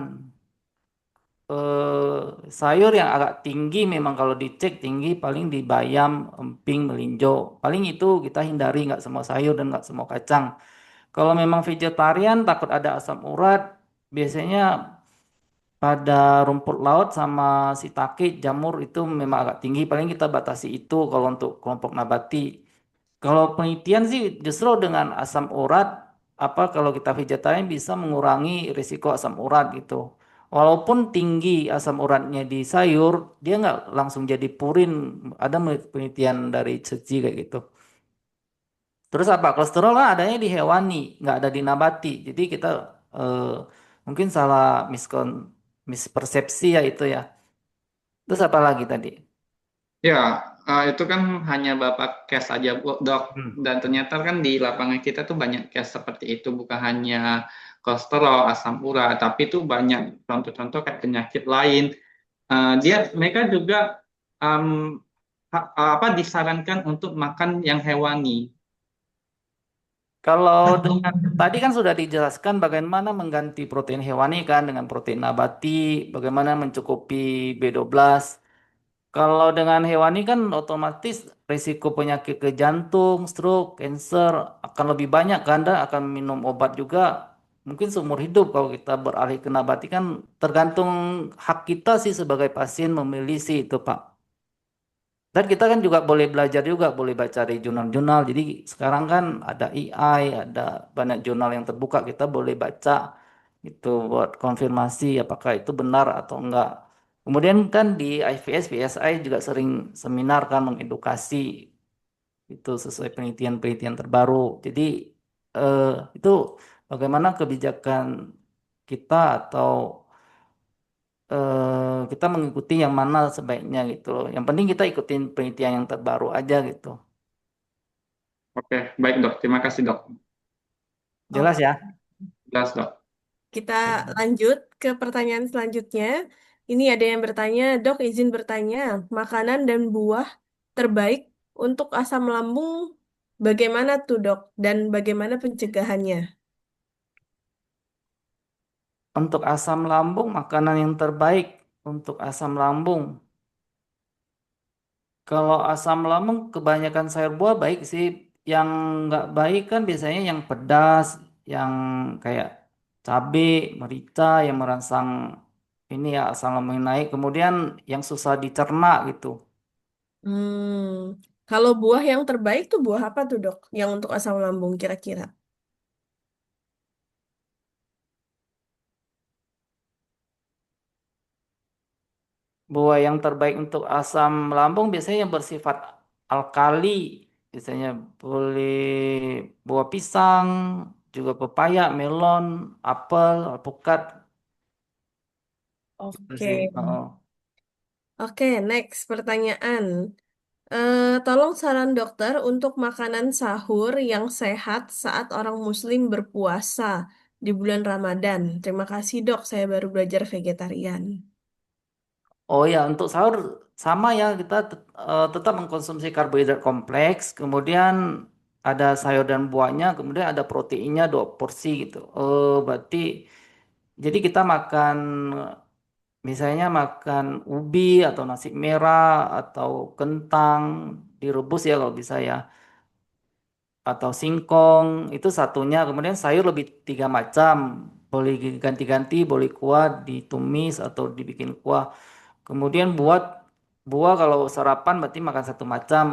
Sayur yang agak tinggi memang kalau dicek tinggi paling di bayam, emping, melinjo. Paling itu kita hindari nggak semua sayur dan nggak semua kacang. Kalau memang vegetarian takut ada asam urat, biasanya pada rumput laut sama shiitake, jamur itu memang agak tinggi. Paling kita batasi itu kalau untuk kelompok nabati. Kalau penelitian sih justru dengan asam urat, apa kalau kita vegetarian bisa mengurangi risiko asam urat gitu. Walaupun tinggi asam uratnya di sayur, dia nggak langsung jadi purin. Ada penelitian dari Tzuchi kayak gitu. Terus apa? Kolesterol kan adanya di hewani, nggak ada di nabati. Jadi kita eh, mungkin salah mispersepsi ya itu ya. Terus apa lagi tadi? Ya, itu kan hanya Bapak case aja, Dok. Hmm. Dan ternyata kan di lapangan kita tuh banyak case seperti itu, bukan hanya kolesterol, asam urat, tapi itu banyak contoh-contoh kayak penyakit lain. Mereka juga em, apa disarankan untuk makan yang hewani. Kalau dengan tadi kan sudah dijelaskan bagaimana mengganti protein hewani kan dengan protein nabati, bagaimana mencukupi B12. Kalau dengan hewani kan otomatis risiko penyakit ke jantung, stroke, cancer akan lebih banyak kan dan akan minum obat juga mungkin seumur hidup kalau kita beralih ke nabati kan tergantung hak kita sih sebagai pasien memilih sih itu Pak. Dan kita kan juga boleh belajar juga, boleh baca dari jurnal-jurnal. Jadi sekarang kan ada AI, ada banyak jurnal yang terbuka, kita boleh baca itu buat konfirmasi apakah itu benar atau enggak. Kemudian kan di IVS, PSI juga sering seminar kan mengedukasi itu sesuai penelitian-penelitian terbaru. Jadi eh, itu bagaimana kebijakan kita atau kita mengikuti yang mana sebaiknya gitu loh. Yang penting kita ikutin penelitian yang terbaru aja gitu. Oke, baik Dok. Terima kasih Dok. Jelas Oke, ya? Jelas Dok. kita lanjut ke pertanyaan selanjutnya. Ini ada yang bertanya, Dok izin bertanya, makanan dan buah terbaik untuk asam lambung bagaimana tuh Dok? Dan bagaimana pencegahannya? Untuk asam lambung, makanan yang terbaik untuk asam lambung. Kalau asam lambung, kebanyakan sayur buah baik sih. Yang nggak baik kan biasanya yang pedas, yang kayak cabai, merica, yang merangsang ini ya asam lambung yang naik. Kemudian yang susah dicerna gitu. Kalau buah yang terbaik tuh buah apa tuh Dok? Yang untuk asam lambung kira-kira? Buah yang terbaik untuk asam lambung biasanya yang bersifat alkali. Biasanya boleh buah pisang, juga pepaya, melon, apel, alpukat. Itu Oke. sih. Oh. Oke, next pertanyaan. Tolong saran dokter untuk makanan sahur yang sehat saat orang Muslim berpuasa di bulan Ramadan. Terima kasih dok, saya baru belajar vegetarian. Oh ya, untuk sahur sama ya kita tetap mengkonsumsi karbohidrat kompleks, kemudian ada sayur dan buahnya, kemudian ada proteinnya 2 porsi gitu. Berarti jadi kita makan misalnya makan ubi atau nasi merah atau kentang direbus ya kalau bisa ya atau singkong itu satunya kemudian sayur lebih 3 macam boleh ganti-ganti boleh kuah ditumis atau dibikin kuah kemudian buat buah kalau sarapan berarti makan 1 macam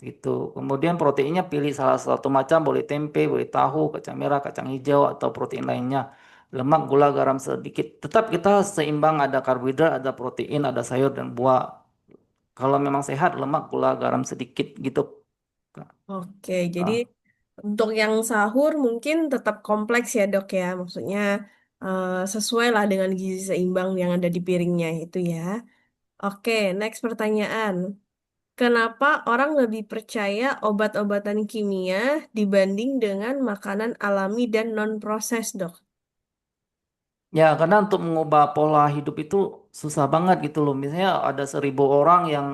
gitu kemudian proteinnya pilih salah satu macam boleh tempe boleh tahu kacang merah kacang hijau atau protein lainnya lemak gula garam sedikit tetap kita seimbang ada karbohidrat ada protein ada sayur dan buah kalau memang sehat lemak gula garam sedikit gitu Kak. Oke, jadi Ah. untuk yang sahur mungkin tetap kompleks ya dok ya, maksudnya sesuai lah dengan gizi seimbang yang ada di piringnya itu ya. Oke, next pertanyaan. Kenapa orang lebih percaya obat-obatan kimia dibanding dengan makanan alami dan non-proses, dok? Ya, karena untuk mengubah pola hidup itu susah banget gitu loh. Misalnya ada 1.000 orang yang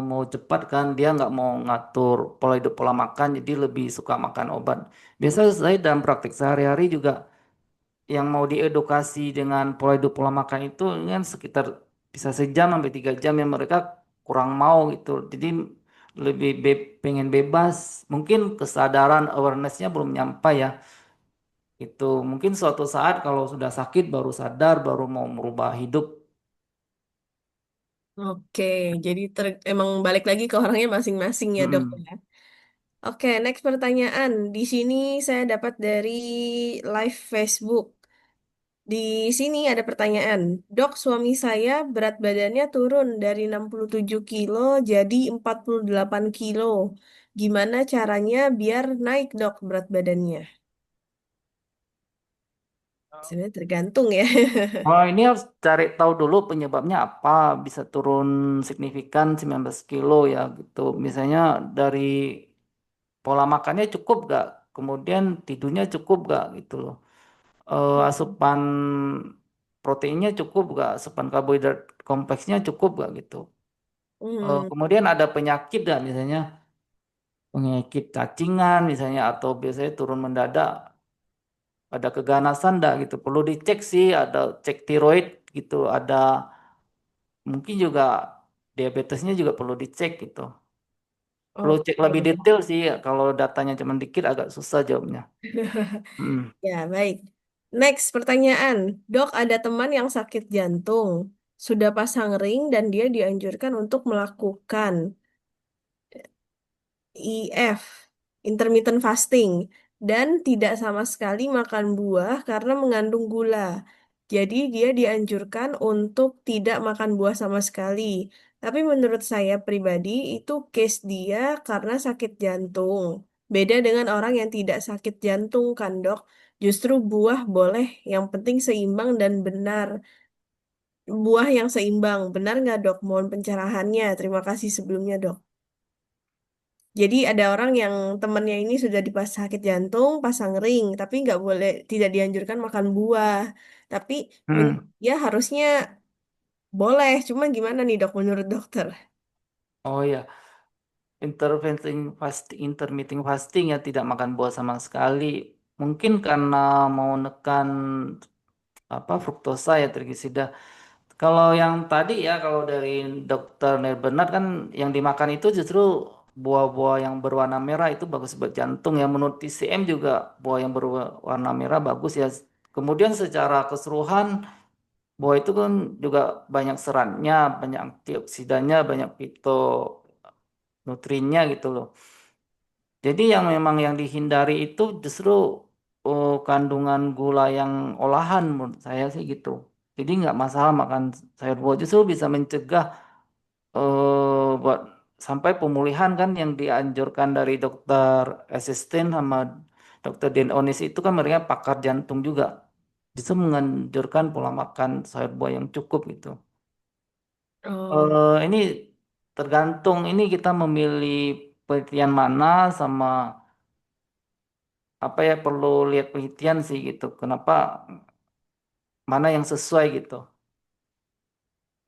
mau cepat kan, dia nggak mau ngatur pola hidup, pola makan, jadi lebih suka makan obat. Biasanya saya dalam praktik sehari-hari juga yang mau diedukasi dengan pola hidup, pola makan itu kan sekitar bisa sejam sampai 3 jam yang mereka kurang mau gitu. Jadi lebih pengen bebas. Mungkin kesadaran awarenessnya belum nyampe ya. Itu mungkin suatu saat kalau sudah sakit baru sadar, baru mau merubah hidup. Oke, jadi emang balik lagi ke orangnya masing-masing ya, dok Mm-mm. ya. Oke, next pertanyaan. Di sini saya dapat dari live Facebook. Di sini ada pertanyaan. Dok, suami saya berat badannya turun dari 67 kilo jadi 48 kilo. Gimana caranya biar naik, dok, berat badannya? Sebenarnya tergantung ya. Oh, ini harus cari tahu dulu penyebabnya apa bisa turun signifikan 19 kilo ya gitu. Misalnya dari pola makannya cukup gak? Kemudian tidurnya cukup gak gitu loh. Asupan proteinnya cukup gak? Asupan karbohidrat kompleksnya cukup gak gitu. Hmm, Kemudian ada penyakit gak misalnya penyakit cacingan misalnya atau biasanya turun mendadak ada keganasan enggak gitu perlu dicek sih ada cek tiroid gitu ada mungkin juga diabetesnya juga perlu dicek gitu perlu cek oke. lebih detail sih kalau datanya cuma dikit agak susah jawabnya. Hmm. Ya, baik. Next pertanyaan. Dok, ada teman yang sakit jantung. Sudah pasang ring dan dia dianjurkan untuk melakukan IF, intermittent fasting, dan tidak sama sekali makan buah karena mengandung gula. Jadi dia dianjurkan untuk tidak makan buah sama sekali. Tapi menurut saya pribadi itu case dia karena sakit jantung. Beda dengan orang yang tidak sakit jantung kan, Dok. Justru buah boleh, yang penting seimbang dan benar. Buah yang seimbang, benar nggak, Dok? Mohon pencerahannya. Terima kasih sebelumnya, Dok. Jadi ada orang yang temennya ini sudah dipas sakit jantung, pasang ring, tapi nggak boleh, tidak dianjurkan makan buah. Tapi Hmm. ya harusnya boleh. Cuma gimana nih dok menurut dokter? Oh ya intermittent fasting ya tidak makan buah sama sekali mungkin karena mau nekan apa fruktosa ya trigisida. Kalau yang tadi ya, kalau dari dokter Bernard kan yang dimakan itu justru buah-buah yang berwarna merah itu bagus buat jantung ya. Menurut TCM juga buah yang berwarna merah bagus ya. Kemudian secara keseluruhan buah itu kan juga banyak seratnya, banyak antioksidannya, banyak fitonutriennya gitu loh. Jadi yang memang yang dihindari itu justru kandungan gula yang olahan menurut saya sih gitu. Jadi nggak masalah makan sayur buah justru bisa mencegah buat sampai pemulihan kan yang dianjurkan dari dokter asisten sama dokter Onis itu kan mereka pakar jantung juga. Justru menganjurkan pola makan sayur buah yang cukup gitu. Oh, Ini tergantung ini kita memilih penelitian mana sama apa ya perlu lihat penelitian sih gitu. Kenapa mana yang sesuai gitu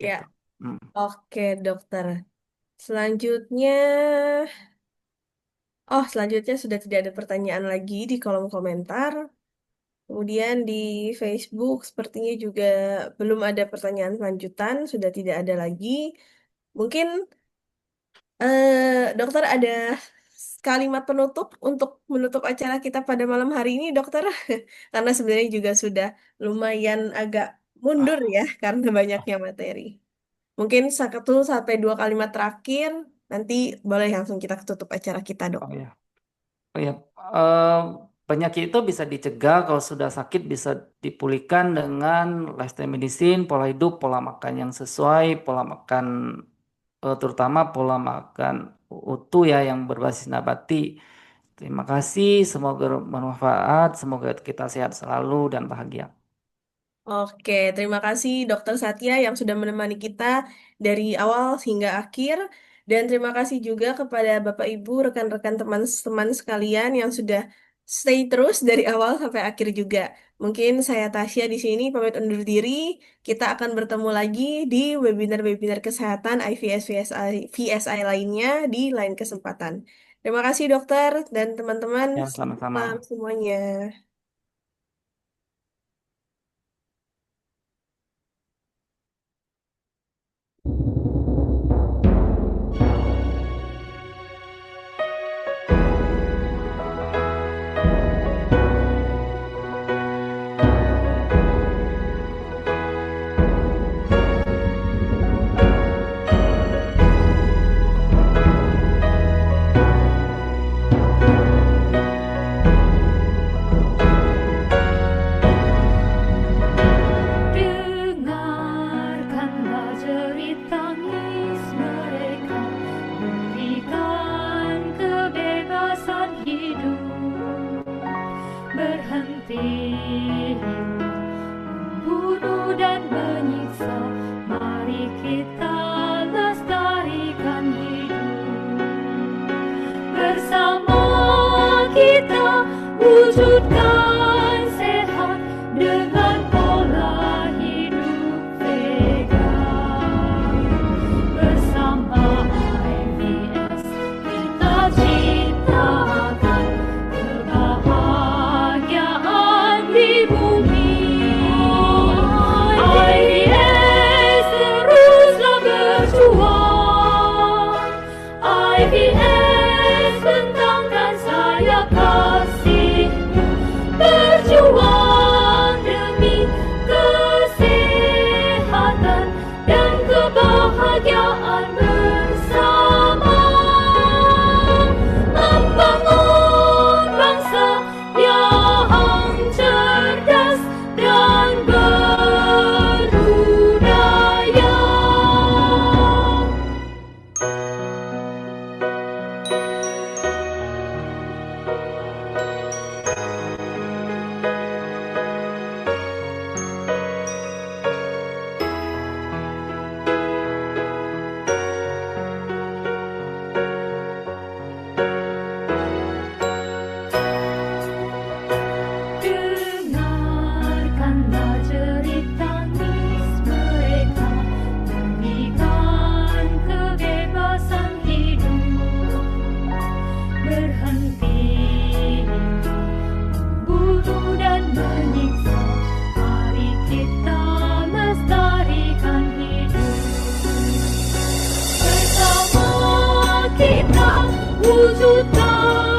ya, gitu. Hmm. oke dokter. Selanjutnya, oh selanjutnya sudah tidak ada pertanyaan lagi di kolom komentar. Kemudian di Facebook sepertinya juga belum ada pertanyaan lanjutan, sudah tidak ada lagi. Mungkin dokter ada kalimat penutup untuk menutup acara kita pada malam hari ini, dokter. Karena sebenarnya juga sudah lumayan agak mundur ya karena banyaknya materi. Mungkin satu sampai dua kalimat terakhir, nanti boleh langsung kita tutup acara kita, dok. Oh ya. Oh ya, eh, penyakit itu bisa dicegah kalau sudah sakit bisa dipulihkan dengan lifestyle medicine, pola hidup, pola makan yang sesuai, pola makan terutama pola makan utuh ya yang berbasis nabati. Terima kasih, semoga bermanfaat, semoga kita sehat selalu dan bahagia. Oke, terima kasih Dokter Satya yang sudah menemani kita dari awal hingga akhir. Dan terima kasih juga kepada Bapak Ibu, rekan-rekan teman-teman sekalian yang sudah stay terus dari awal sampai akhir juga. Mungkin saya Tasya di sini pamit undur diri. Kita akan bertemu lagi di webinar-webinar kesehatan IVS VSI lainnya di lain kesempatan. Terima kasih dokter dan teman-teman. Ya, sama-sama. Salam semuanya. Dengarkanlah jerit tangis mereka, berikan kebebasan hidup. Berhenti membunuh dan menyiksa, mari kita lestarikan hidup. Bersama kita wujudkan sehat dengan pola hidup vegan. Bersama IVS kita ciptakan kebahagiaan di bumi. IVS teruslah berjuang. IVS bentangkan sayap kasih-Mu, berjuang demi kesehatan dan kebahagiaan bersama, membangun bangsa yang cerdas dan berbudaya. Dengarkanlah jerit tangis mereka, berikan kebebasan hidup. Berhenti membunuh dan menyiksa, mari kita lestarikan hidup. Bersama kita wujudkan